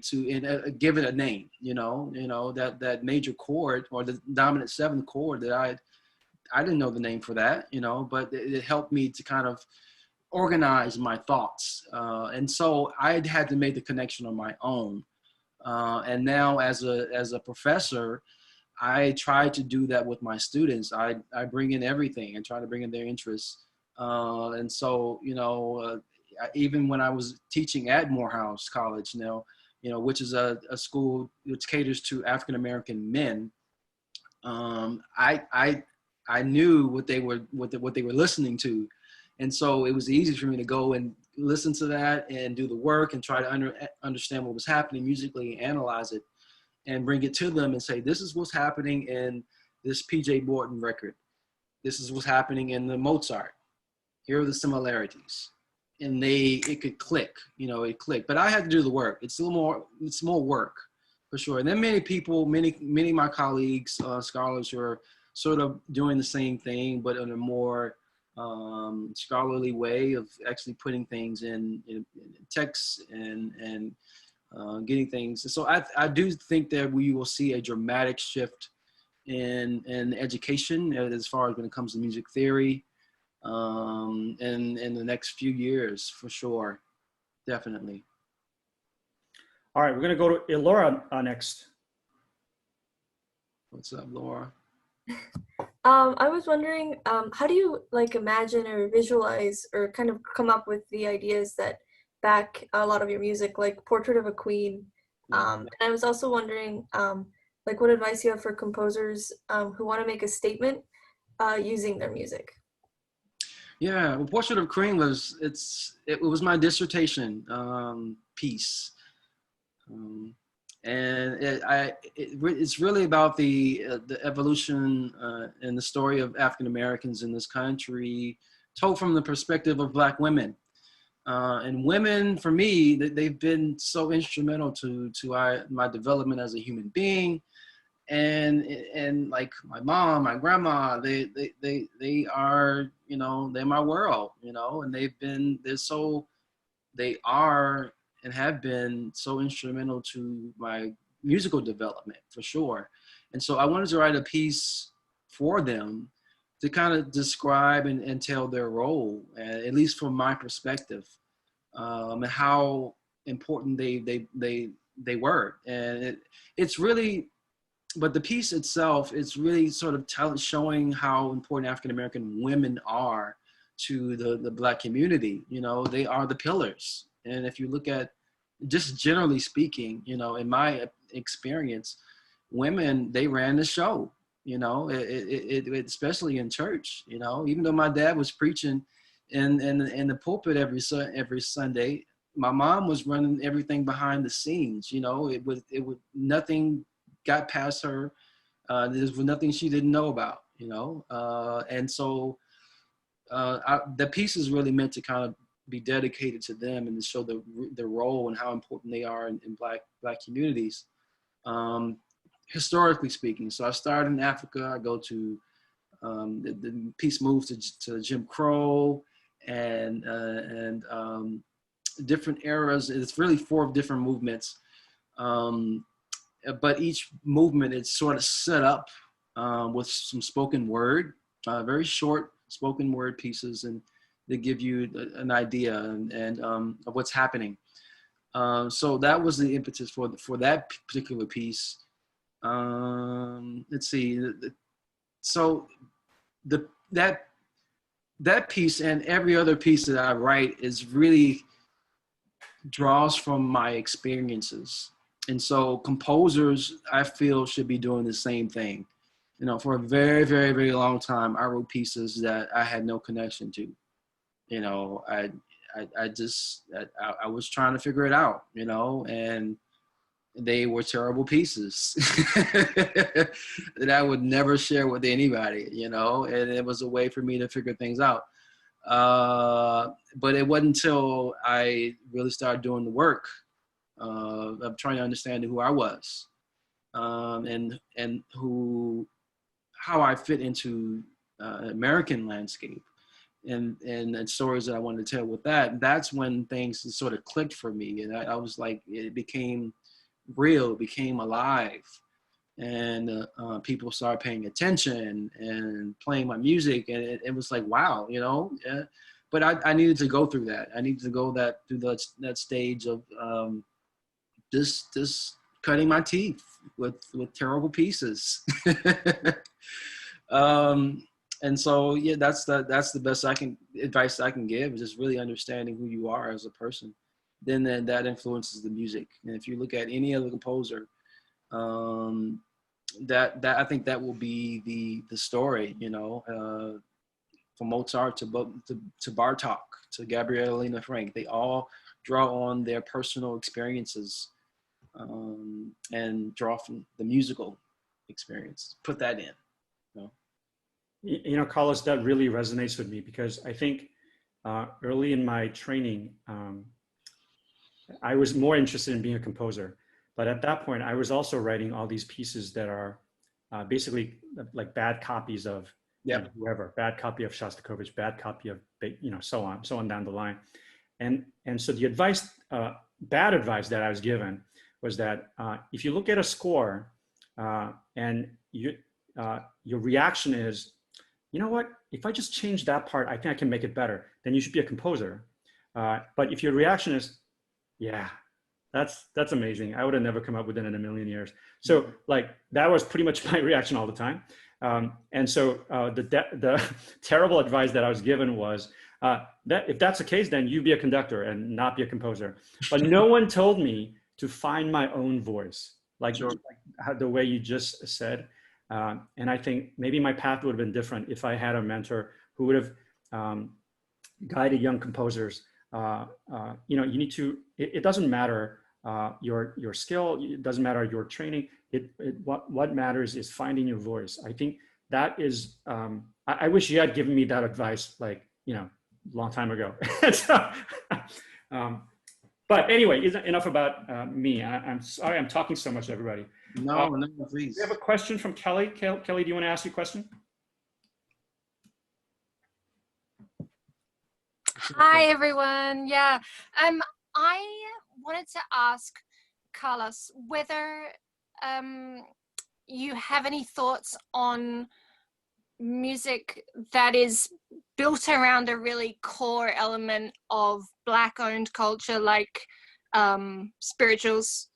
give it a name. You know that major chord or the dominant seventh chord that I didn't know the name for that. You know, but it helped me to kind of organize my thoughts, and so I had to make the connection on my own. And now as a professor, I try to do that with my students. I bring in everything and try to bring in their interests. And so, even when I was teaching at Morehouse College, which is a school which caters to African American men, I knew what they were listening to, and so it was easy for me to go and listen to that and do the work and try to understand what was happening musically, analyze it, and bring it to them and say, this is what's happening in this P.J. Morton record. This is what's happening in the Mozart. Here are the similarities. And it could click, it clicked. But I had to do the work. It's more work for sure. And then many of my colleagues, scholars, who are sort of doing the same thing, but in a more scholarly way of actually putting things in text and getting things. So I do think that we will see a dramatic shift in education as far as when it comes to music theory in the next few years, for sure. Definitely. All right, we're going to go to Elora next. What's up, Laura? I was wondering, how do you imagine or visualize or kind of come up with the ideas that back a lot of your music, like Portrait of a Queen? And I was also wondering, what advice you have for composers who want to make a statement using their music? Yeah, well, Portrait of a Queen it was my dissertation piece. And it's really about the evolution and the story of African Americans in this country, told from the perspective of Black women. And women, for me, they've been so instrumental to my development as a human being. And like my mom, my grandma, they are, they're my world, and they are and have been so instrumental to my musical development, for sure. And so I wanted to write a piece for them to kind of describe and tell their role, at least from my perspective, and how important they were. And it's really, but the piece itself, it's really sort of showing how important African-American women are to the Black community. They are the pillars. And if you look at, just generally speaking, in my experience, women, they ran the show, especially in church, even though my dad was preaching in the pulpit every Sunday, my mom was running everything behind the scenes. It would nothing got past her. There was nothing she didn't know about, and so the piece is really meant to kind of be dedicated to them and to show the role and how important they are in black communities, historically speaking. So I started in Africa. I go to the piece moves to Jim Crow and different eras. It's really 4 different movements, but each movement is sort of set up with some spoken word, very short spoken word pieces, and they give you an idea and of what's happening. So that was the impetus for that particular piece. Let's see. So that piece and every other piece that I write is really draws from my experiences. And so composers, I feel, should be doing the same thing. For a very, very, very long time, I wrote pieces that I had no connection to. I was trying to figure it out, you know, and they were terrible pieces that I would never share with anybody, you know, and it was a way for me to figure things out. But it wasn't until I really started doing the work of trying to understand who I was, and how I fit into American landscape, and stories that I wanted to tell with that. That's when things sort of clicked for me, and I was like, it became real, it became alive, and people started paying attention and playing my music, and it was like, wow, you know. But I needed to go through that. I needed to go through that stage of just cutting my teeth with terrible pieces. And so yeah, that's the best advice I can give, is just really understanding who you are as a person. Then that influences the music. And if you look at any other composer, that I think that will be the story, you know, from Mozart to Bartok to Gabrielina Frank. They all draw on their personal experiences, and draw from the musical experience. Put that in, you know. You know, Carlos, that really resonates with me, because I think early in my training, I was more interested in being a composer. But at that point, I was also writing all these pieces that are basically like bad copies of you know, whoever, bad copy of Shostakovich, bad copy of, you know, so on down the line. And so the advice, bad advice that I was given was that if you look at a score and your reaction is, you know what, if I just change that part, I think I can make it better, then you should be a composer. But if your reaction is, yeah, that's amazing, I would have never come up with it in a million years. So like, that was pretty much my reaction all the time. And so the terrible advice that I was given was that if that's the case, then you be a conductor and not be a composer. But no one told me to find my own voice, like, Sure. like the way you just said. And I think maybe my path would have been different if I had a mentor who would have guided young composers. You know, you need to, it doesn't matter your skill, it doesn't matter your training. What matters is finding your voice. I think that is, I wish you had given me that advice, like, you know, a long time ago. So, but anyway, enough about me. I'm sorry I'm talking so much, everybody. No, please. We have a question from Kelly. Kelly, do you want to ask your question? Hi, everyone. Yeah, I wanted to ask Carlos whether you have any thoughts on music that is built around a really core element of Black-owned culture, like spirituals.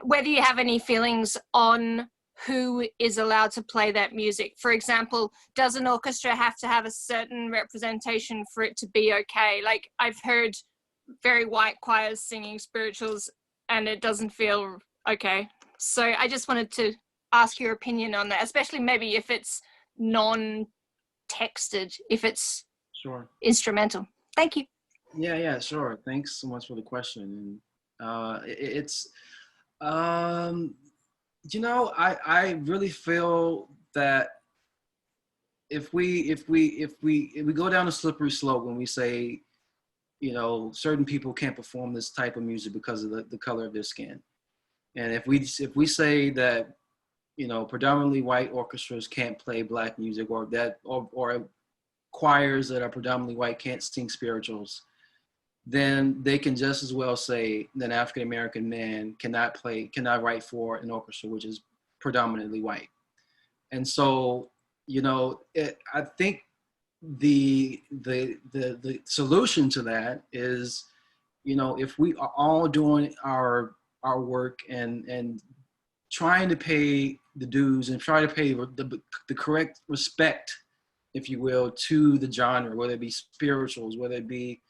Whether you have any feelings on who is allowed to play that music. For example, does an orchestra have to have a certain representation for it to be okay? Like, I've heard very white choirs singing spirituals and it doesn't feel okay. So I just wanted to ask your opinion on that, especially maybe if it's non-texted, if it's Sure. instrumental. Thank you. Yeah, sure. Thanks so much for the question. And it's you know, I really feel that if we go down a slippery slope when we say, you know, certain people can't perform this type of music because of the color of their skin, and if we say that, you know, predominantly white orchestras can't play Black music, or that or choirs that are predominantly white can't sing spirituals, then they can just as well say that an African American man cannot write for an orchestra which is predominantly white. And so, you know, I think the solution to that is, you know, if we are all doing our work and trying to pay the dues and try to pay the correct respect, if you will, to the genre, whether it be spirituals, whether it be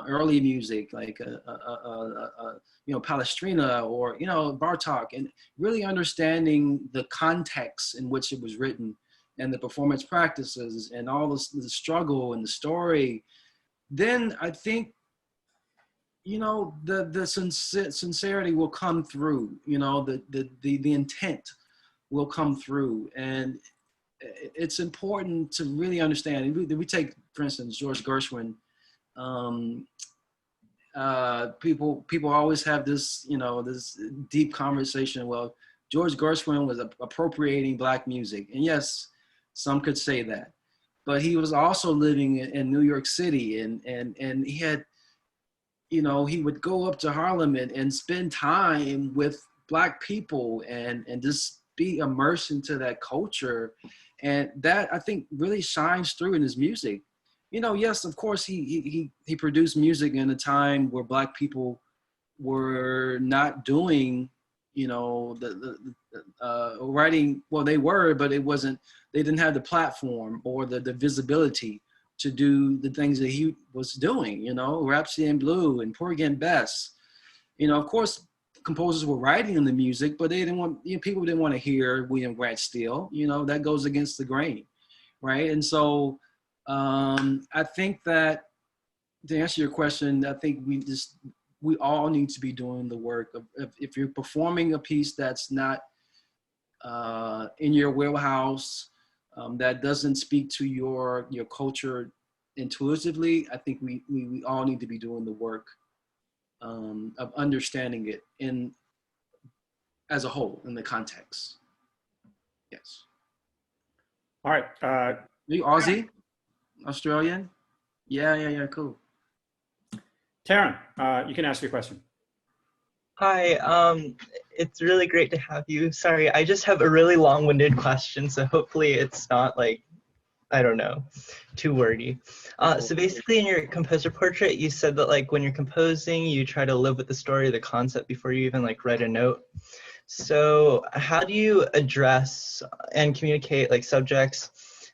early music like you know, Palestrina, or, you know, Bartok, and really understanding the context in which it was written and the performance practices and all the struggle and the story, then I think you know, the sincerity will come through, you know, the intent will come through. And it's important to really understand. We take, for instance, George Gershwin. um, people always have this, you know, this deep conversation. Well, George Gershwin was appropriating Black music, and yes, some could say that, but he was also living in New York City, and he had, you know, he would go up to Harlem and spend time with Black people and just be immersed into that culture, and that I think really shines through in his music. You know, yes, of course, he produced music in a time where Black people were not doing, you know, writing. Well, they were, but it wasn't. They didn't have the platform or the visibility to do the things that he was doing. You know, Rhapsody in Blue and Porgy and Bess. You know, of course, composers were writing in the music, but they didn't want, you know, people didn't want to hear William Grant Steele. You know, that goes against the grain, right? And so I think that, to answer your question, I think we all need to be doing the work of, if you're performing a piece that's not in your wheelhouse, that doesn't speak to your culture intuitively. I think we all need to be doing the work of understanding it as a whole in the context. Yes. All right. You Aussie? Australian? Yeah, cool. Taryn, you can ask your question. Hi, it's really great to have you. Sorry, I just have a really long-winded question, so hopefully it's not like, I don't know, too wordy. So basically in your composer portrait, you said that like when you're composing, you try to live with the story, the concept before you even like write a note. So how do you address and communicate like subjects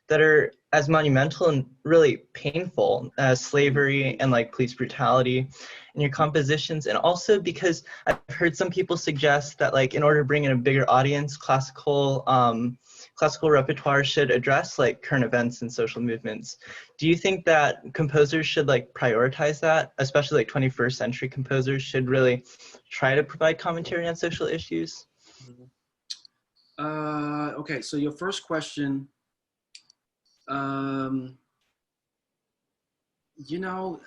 that are as monumental and really painful as slavery and like police brutality in your compositions? And also because I've heard some people suggest that like in order to bring in a bigger audience, classical repertoire should address like current events and social movements. Do you think that composers should like prioritize that, especially like 21st century composers should really try to provide commentary on social issues? Okay, so your first question, you know,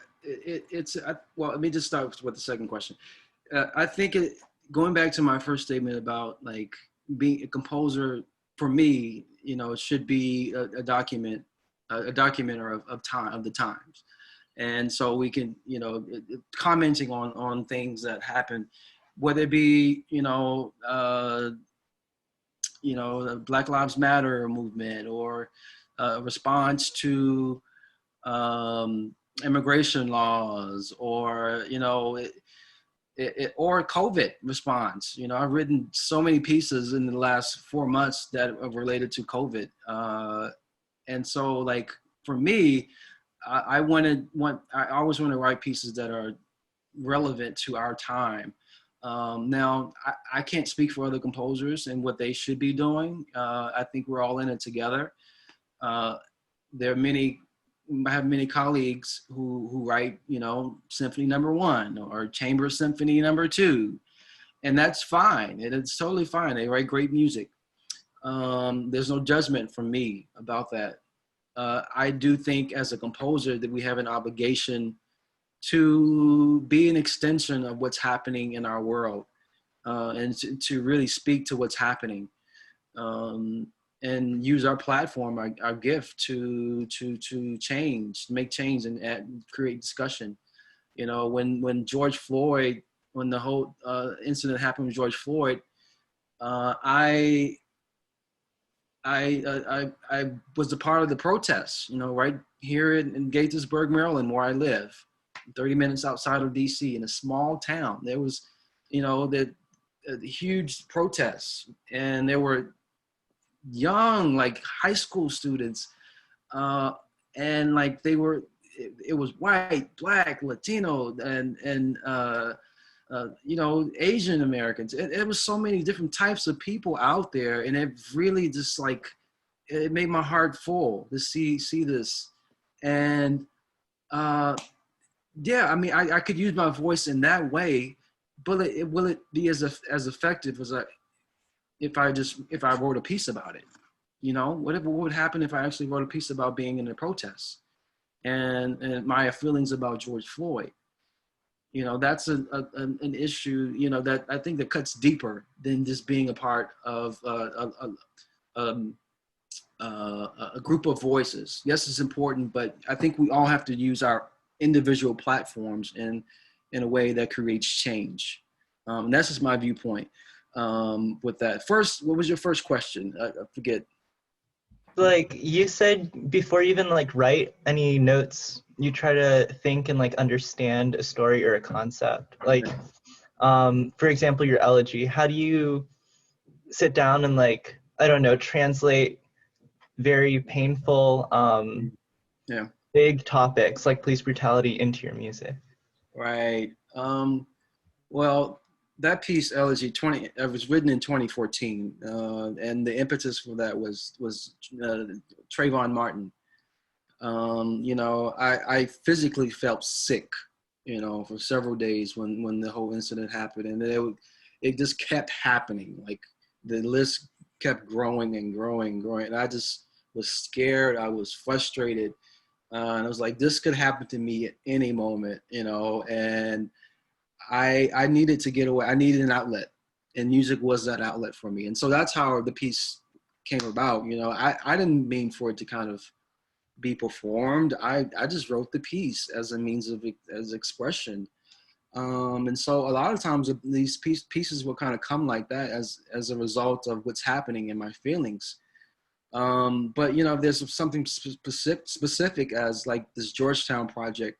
well, let me just start with the second question. I think going back to my first statement about like being a composer, for me, you know, it should be a documenter of the times. And so we can, you know, commenting on things that happen, whether it be, the Black Lives Matter movement, or response to immigration laws, or, you know, or COVID response. You know, I've written so many pieces in the last 4 months that are related to COVID. And so like, for me, I always want to write pieces that are relevant to our time. Now, I can't speak for other composers and what they should be doing. I think we're all in it together. I have many colleagues who write, you know, Symphony No. 1 or Chamber Symphony No. 2, and that's fine. It's totally fine. They write great music. There's no judgment from me about that. I do think as a composer that we have an obligation to be an extension of what's happening in our world, and to really speak to what's happening, and use our platform, our gift to change, make change, and create discussion. You know, when George Floyd, when the whole incident happened with George Floyd, I was a part of the protests, you know, right here in Gaithersburg, Maryland, where I live, 30 minutes outside of DC, in a small town. There was, you know, the huge protests, and there were young, like high school students, and like it was white, Black, Latino, and you know, Asian Americans. It was so many different types of people out there, and it really just like, it made my heart full to see this. And yeah, I mean, I could use my voice in that way, but will it be as effective as if I wrote a piece about it? You know, what would happen if I actually wrote a piece about being in a protest and my feelings about George Floyd? You know, that's an issue, you know, that I think that cuts deeper than just being a part of um, a group of voices. Yes, it's important, but I think we all have to use our individual platforms in a way that creates change. And that's just my viewpoint with that. First, what was your first question? I forget. Like you said before you even like write any notes, you try to think and like understand a story or a concept. Like, for example, your elegy, how do you sit down and like, I don't know, translate very painful, Yeah. big topics like police brutality into your music? Right. Well, that piece, Elegy 20, it was written in 2014, and the impetus for that was Trayvon Martin. You know, I physically felt sick, you know, for several days when the whole incident happened, and it just kept happening. Like the list kept growing and growing and growing, and I just was scared. I was frustrated, and I was like, this could happen to me at any moment, you know, and I needed to get away. I needed an outlet, and music was that outlet for me. And so that's how the piece came about. You know, I didn't mean for it to kind of be performed. I just wrote the piece as a means of as expression. And so a lot of times these pieces will kind of come like that as a result of what's happening in my feelings. But you know, there's something specific as like this Georgetown project.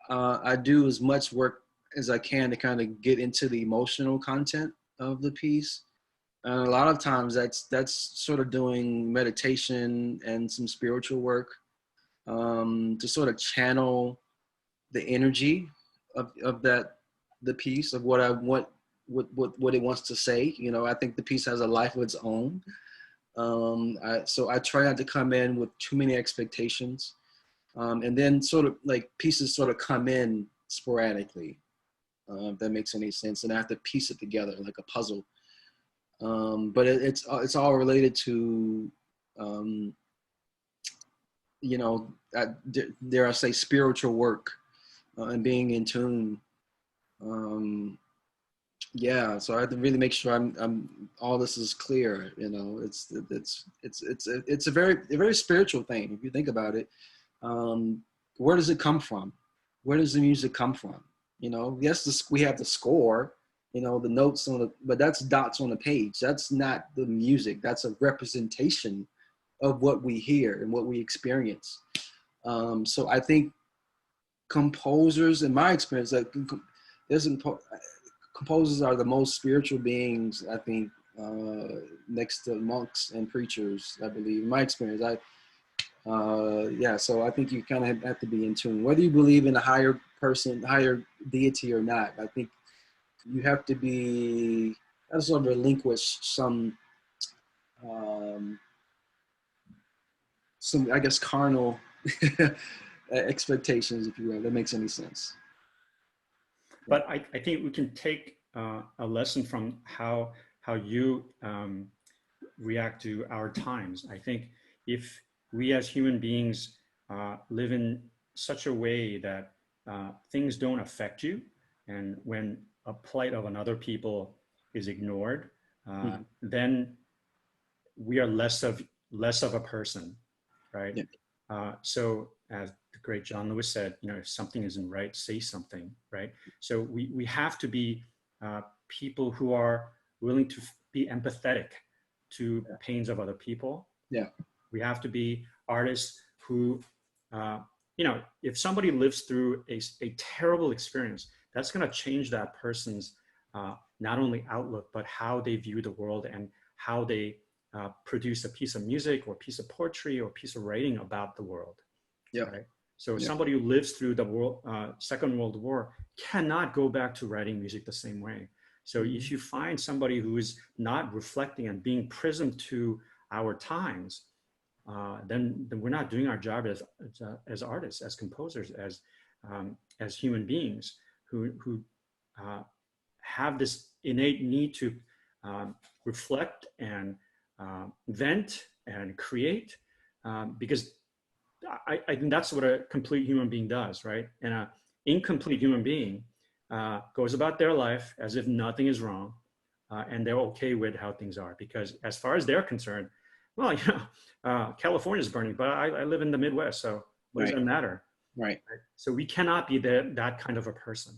I do as much work as I can to kind of get into the emotional content of the piece. And a lot of times that's sort of doing meditation and some spiritual work to sort of channel the energy of the piece of what I want, what it wants to say. You know, I think the piece has a life of its own. So I try not to come in with too many expectations. And then sort of like pieces sort of come in sporadically, if that makes any sense. And I have to piece it together like a puzzle. But it's all related to, you know, dare I say, spiritual work and being in tune. Yeah, so I have to really make sure I'm all this is clear. You know, it's a very spiritual thing if you think about it. Where does it come from? Where does the music come from? You know, yes, we have the score, you know, the notes but that's dots on the page. That's not the music. That's a representation of what we hear and what we experience. So I think composers, in my experience, that composers are the most spiritual beings, I think, next to monks and preachers, I believe. In my experience, yeah, so I think you kind of have to be in tune. Whether you believe in a higher person, higher deity or not, I think you have to be, sort of relinquish some, I guess, carnal expectations, if you will. That makes any sense. But I think we can take a lesson from how you react to our times. I think if we as human beings live in such a way that things don't affect you, and when a plight of another people is ignored, then we are less of a person, right? Yeah. So as the great John Lewis said, you know, if something isn't right, say something, right? So we have to be people who are willing to be empathetic to pains of other people. Yeah. We have to be artists who, you know, if somebody lives through a terrible experience, that's going to change that person's not only outlook, but how they view the world and how they produce a piece of music or piece of poetry or piece of writing about the world. Yeah. Right? So somebody who lives through the Second World War cannot go back to writing music the same way. So if you find somebody who is not reflecting and being prismed to our times, then we're not doing our job as artists, as composers, as as human beings who have this innate need to reflect and vent and create, because I think that's what a complete human being does, right? And an incomplete human being goes about their life as if nothing is wrong, and they're okay with how things are, because as far as they're concerned, well, California is burning, but I live in the Midwest, so what does that matter? Right. So we cannot be that kind of a person,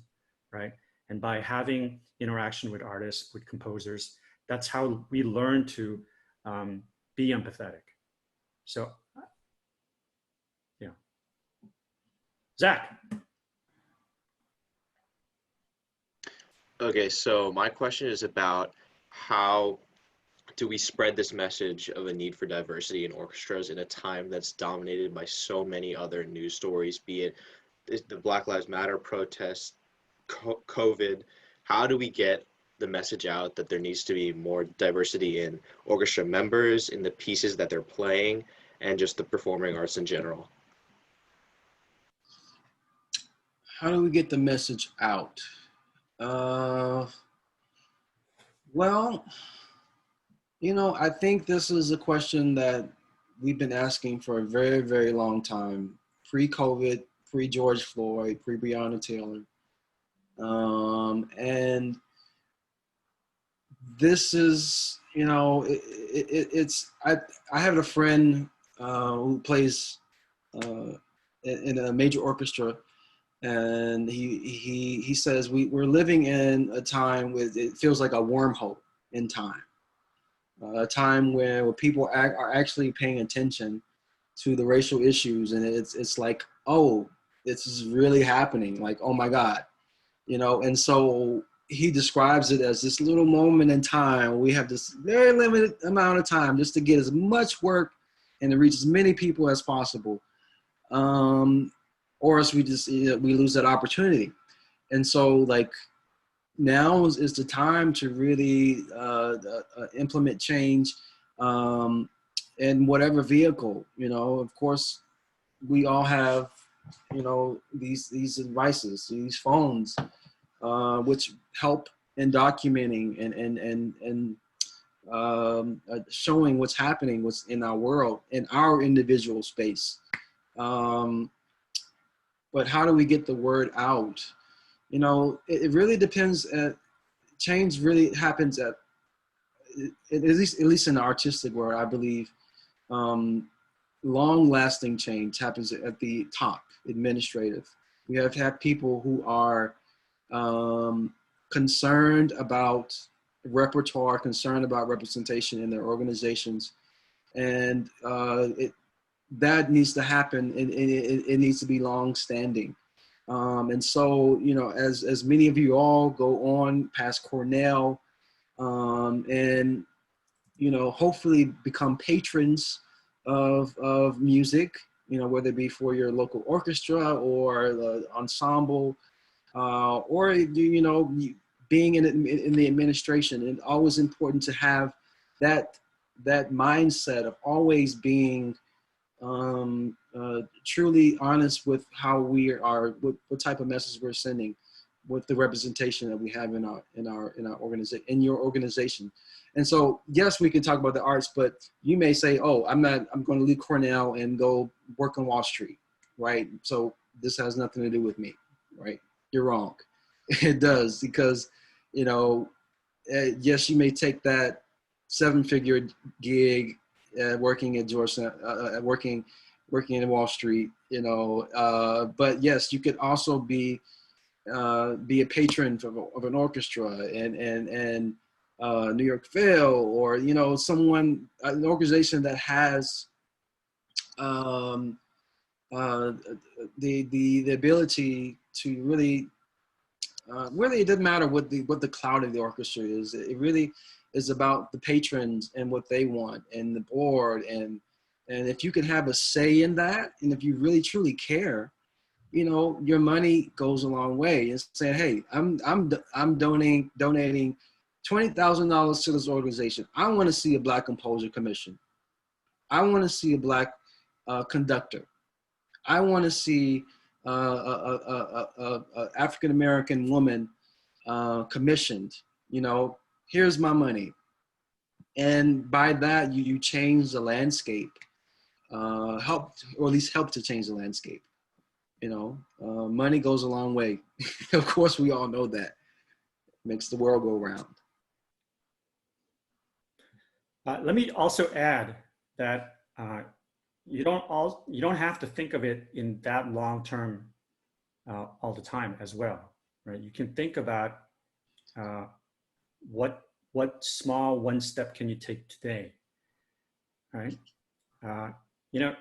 right? And by having interaction with artists, with composers, that's how we learn to be empathetic. So, yeah. Zach. Okay, so my question is about how do we spread this message of a need for diversity in orchestras in a time that's dominated by so many other news stories, be it the Black Lives Matter protests, COVID? How do we get the message out that there needs to be more diversity in orchestra members, in the pieces that they're playing, and just the performing arts in general? How do we get the message out? Well, I think this is a question that we've been asking for a very, very long time. Pre-COVID, pre-George Floyd, pre-Breonna Taylor. And this is, I have a friend who plays in a major orchestra, and he says we're living in a time with, it feels like a wormhole in time, a time where people are actually paying attention to the racial issues, and it's like, oh, this is really happening, like, oh my God, and so he describes it as this little moment in time. We have this very limited amount of time just to get as much work and to reach as many people as possible. Or else we lose that opportunity. And so, like, now is the time to really implement change in whatever vehicle. Of course, we all have these devices, these phones, which help in documenting and showing what's happening, what's in our world, in our individual space. But how do we get the word out? It really depends. Change really happens at least in the artistic world, I believe. Long-lasting change happens at the top, administrative. We have to have people who are concerned about repertoire, concerned about representation in their organizations, and that needs to happen, and it needs to be long-standing. And so, as many of you all go on past Cornell, and hopefully become patrons of music, whether it be for your local orchestra or the ensemble, or being in the administration. It's always important to have that mindset of always being truly honest with how we are, what type of message we're sending, with the representation that we have in our organization, in your organization. And so, yes, we can talk about the arts, but you may say, oh, I'm going to leave Cornell and go work on Wall Street, right? So this has nothing to do with me, right? You're wrong. It does, because, yes, you may take that 7-figure gig working at Georgetown, working in Wall Street, but yes, you could also be a patron of an orchestra and New York Phil, or an organization that has the ability to really it doesn't matter what the cloud of the orchestra is. It really is about the patrons and what they want, and the board, and if you can have a say in that, and if you really truly care, your money goes a long way. And saying, hey, I'm donating $20,000 to this organization. I want to see a Black composer commission. I want to see a Black conductor. I want to see African American woman commissioned. You know, here's my money, and by that you change the landscape, helped, or at least help to change the landscape. You know, money goes a long way. Of course, we all know that. Makes the world go round. Let me also add that you don't have to think of it in that long term all the time as well, right? You can think about what small one step can you take today, right? You know,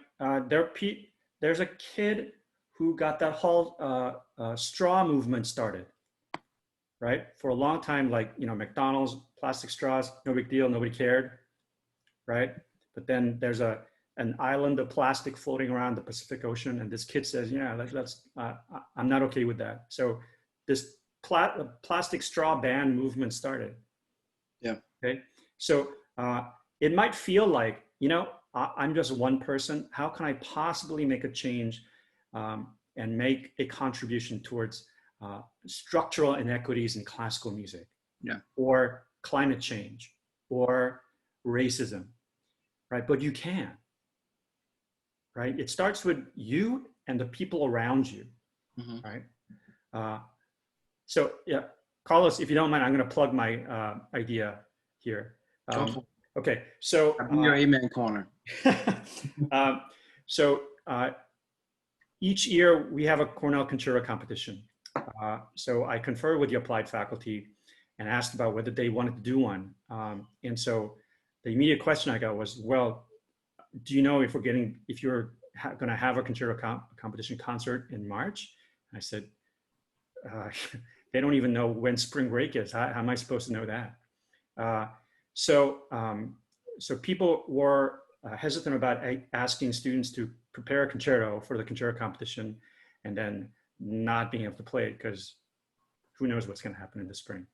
there's a kid who got that whole straw movement started, right? For a long time, like, you know, McDonald's, plastic straws, no big deal, nobody cared, right? But then there's an island of plastic floating around the Pacific Ocean, and this kid says, yeah, I'm not okay with that. So this plastic straw ban movement started. Yeah. Okay. So it might feel like, you know, I'm just one person. How can I possibly make a change and make a contribution towards structural inequities in classical music? Yeah. Or climate change, or racism, right? But you can, right? It starts with you and the people around you, right? So yeah, Carlos, if you don't mind, I'm going to plug my idea here. Okay, so I'll be your amen corner. So each year we have a Cornell Concerto competition. So I conferred with the applied faculty and asked about whether they wanted to do one. And so the immediate question I got was, well, do you know if you're going to have a concerto competition concert in March? And I said, they don't even know when spring break is. How am I supposed to know that? So people were hesitant about asking students to prepare a concerto for the concerto competition and then not being able to play it, because who knows what's going to happen in the spring.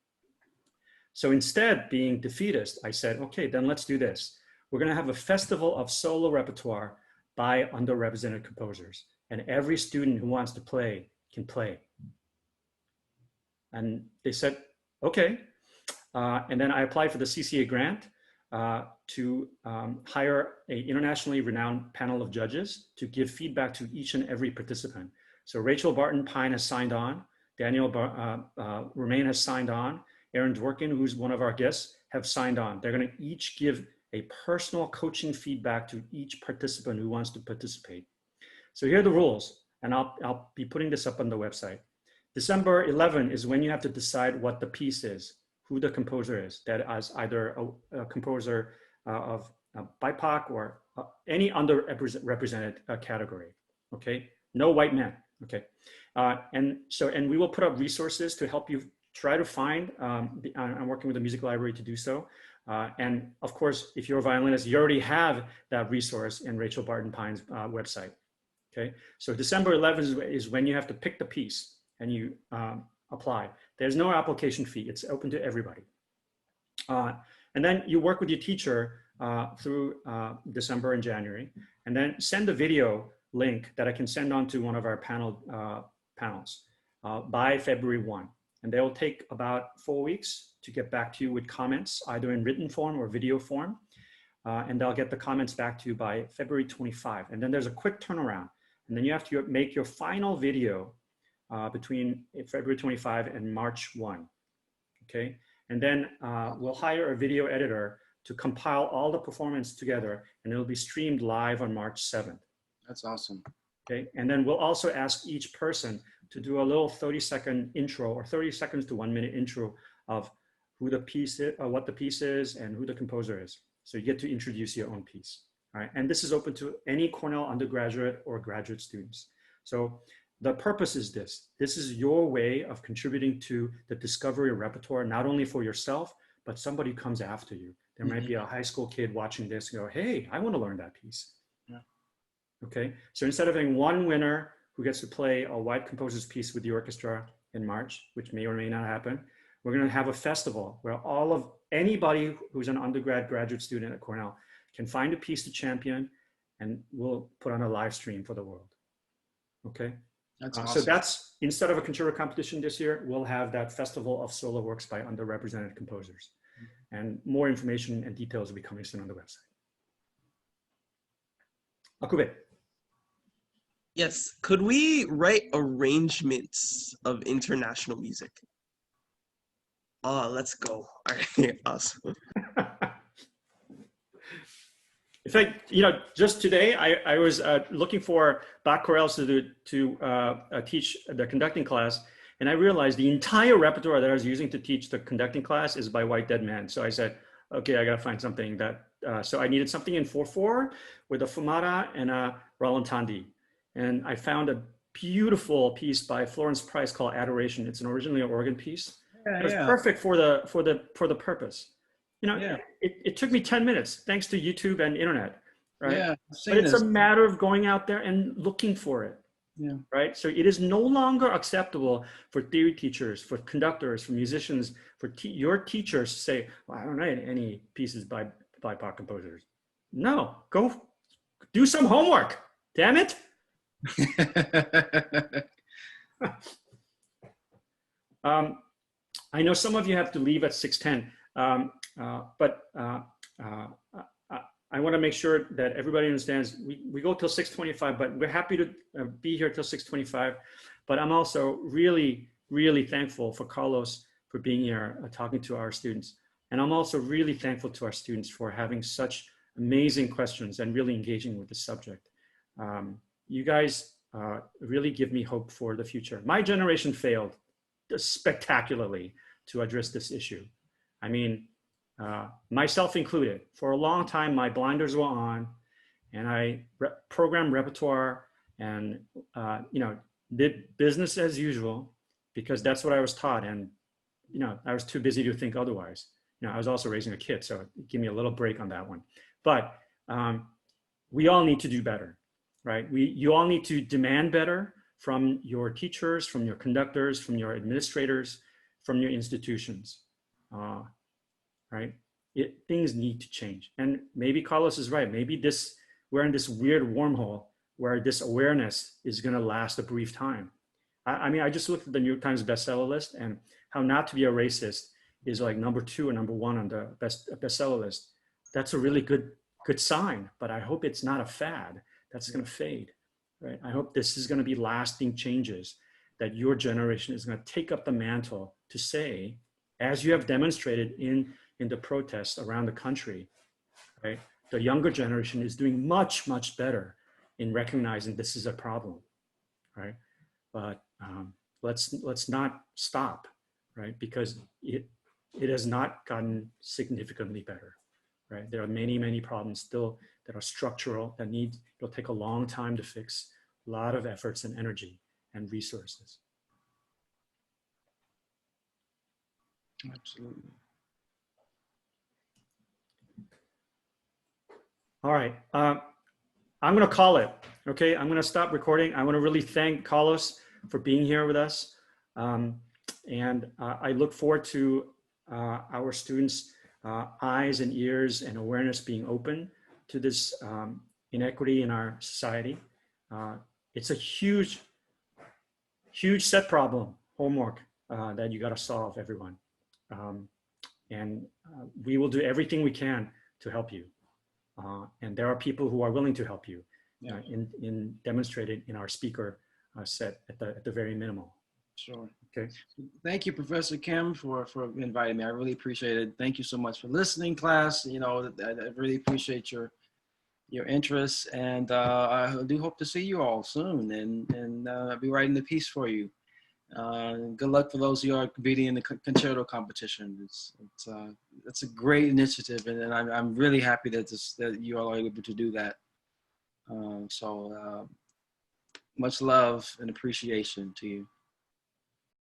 So instead, being defeatist, I said, okay, then let's do this. We're going to have a festival of solo repertoire by underrepresented composers, and every student who wants to play can play. And they said, okay. And then I applied for the CCA grant to hire an internationally renowned panel of judges to give feedback to each and every participant. So Rachel Barton Pine has signed on, Daniel Romain has signed on, Aaron Dworkin, who's one of our guests, have signed on. They're going to each give a personal coaching feedback to each participant who wants to participate. So here are the rules, and I'll be putting this up on the website. December 11 is when you have to decide what the piece is, who the composer is. That is either a composer of BIPOC or any underrepresented category. Okay, no white men. Okay, and we will put up resources to help you try to find. I'm working with the music library to do so. And of course, if you're a violinist, you already have that resource in Rachel Barton Pine's website. Okay, so December 11th is when you have to pick the piece and you apply. There's no application fee. It's open to everybody. And then you work with your teacher through December and January, and then send a video link that I can send on to one of our panels by February 1. And they'll take about 4 weeks to get back to you with comments, either in written form or video form. And they'll get the comments back to you by February 25. And then there's a quick turnaround. And then you have to make your final video between February 25 and March 1, okay? And then we'll hire a video editor to compile all the performance together, and it'll be streamed live on March 7th. That's awesome. Okay, and then we'll also ask each person to do a little 30-second intro or 30 seconds to 1 minute intro of who the piece is, what the piece is, and who the composer is. So you get to introduce your own piece. All right, and this is open to any Cornell undergraduate or graduate students. So the purpose is this. This is your way of contributing to the discovery of repertoire, not only for yourself, but somebody who comes after you. There might be a high school kid watching this and go, hey, I want to learn that piece. Yeah. Okay, so instead of having one winner who gets to play a white composer's piece with the orchestra in March, which may or may not happen, we're going to have a festival where anybody who's an undergrad, graduate student at Cornell can find a piece to champion, and we'll put on a live stream for the world. Okay. That's So awesome. that's, instead of a concerto competition this year, we'll have that Festival of Solo Works by Underrepresented Composers. And more information and details will be coming soon on the website. Akube. Yes. Could we write arrangements of international music? Oh, let's go. All right. Awesome. In fact, you know, just today I was looking for Bach chorales to teach the conducting class, and I realized the entire repertoire that I was using to teach the conducting class is by White Dead Man. So I said, okay, I got to find something that. So I needed something in 4/4 with a fumata and a rallentandi, and I found a beautiful piece by Florence Price called Adoration. It's originally an organ piece. It was perfect for the purpose. You know, it took me 10 minutes thanks to YouTube and internet, right? Yeah, but it's a matter of going out there and looking for it, right? So it is no longer acceptable for theory teachers, for conductors, for musicians, for your teachers to say, well, I don't know any pieces by Bach composers. No, go do some homework, damn it. I know some of you have to leave at 6:10. But I want to make sure that everybody understands we go till 6:25, but we're happy to be here till 6:25. But I'm also really, really thankful for Carlos for being here, talking to our students. And I'm also really thankful to our students for having such amazing questions and really engaging with the subject. You guys really give me hope for the future. My generation failed spectacularly to address this issue. I mean, myself included, for a long time, my blinders were on and I programmed repertoire and, you know, did business as usual because that's what I was taught. And, you know, I was too busy to think otherwise. You know, I was also raising a kid, so give me a little break on that one. But we all need to do better, right? You all need to demand better from your teachers, from your conductors, from your administrators, from your institutions. Right? Things need to change. And maybe Carlos is right. Maybe we're in this weird wormhole where this awareness is going to last a brief time. I mean, I just looked at the New York Times bestseller list and how not to be a racist is like #2 or #1 on the bestseller list. That's a really good sign, but I hope it's not a fad that's going to fade. Right? I hope this is going to be lasting changes, that your generation is going to take up the mantle to say, as you have demonstrated in the protests around the country, right? The younger generation is doing much, much better in recognizing this is a problem, right? But let's not stop, right? Because it has not gotten significantly better, right? There are many, many problems still that are structural that it'll take a long time to fix, a lot of efforts and energy and resources. Absolutely. All right, I'm gonna call it, okay? I'm gonna stop recording. I wanna really thank Carlos for being here with us. And I look forward to our students' eyes and ears and awareness being open to this inequity in our society. It's a huge, huge set problem, homework that you gotta solve, everyone. And we will do everything we can to help you. And there are people who are willing to help you in demonstrated in our speaker set at the very minimal. Sure. Okay. Thank you, Professor Kim, for inviting me. I really appreciate it. Thank you so much for listening, class. You know, I really appreciate your interest, and I do hope to see you all soon, and I'll be writing the piece for you. Good luck for those who are competing in the concerto competition. It's a great initiative, and I'm really happy that you all are able to do that. So much love and appreciation to you.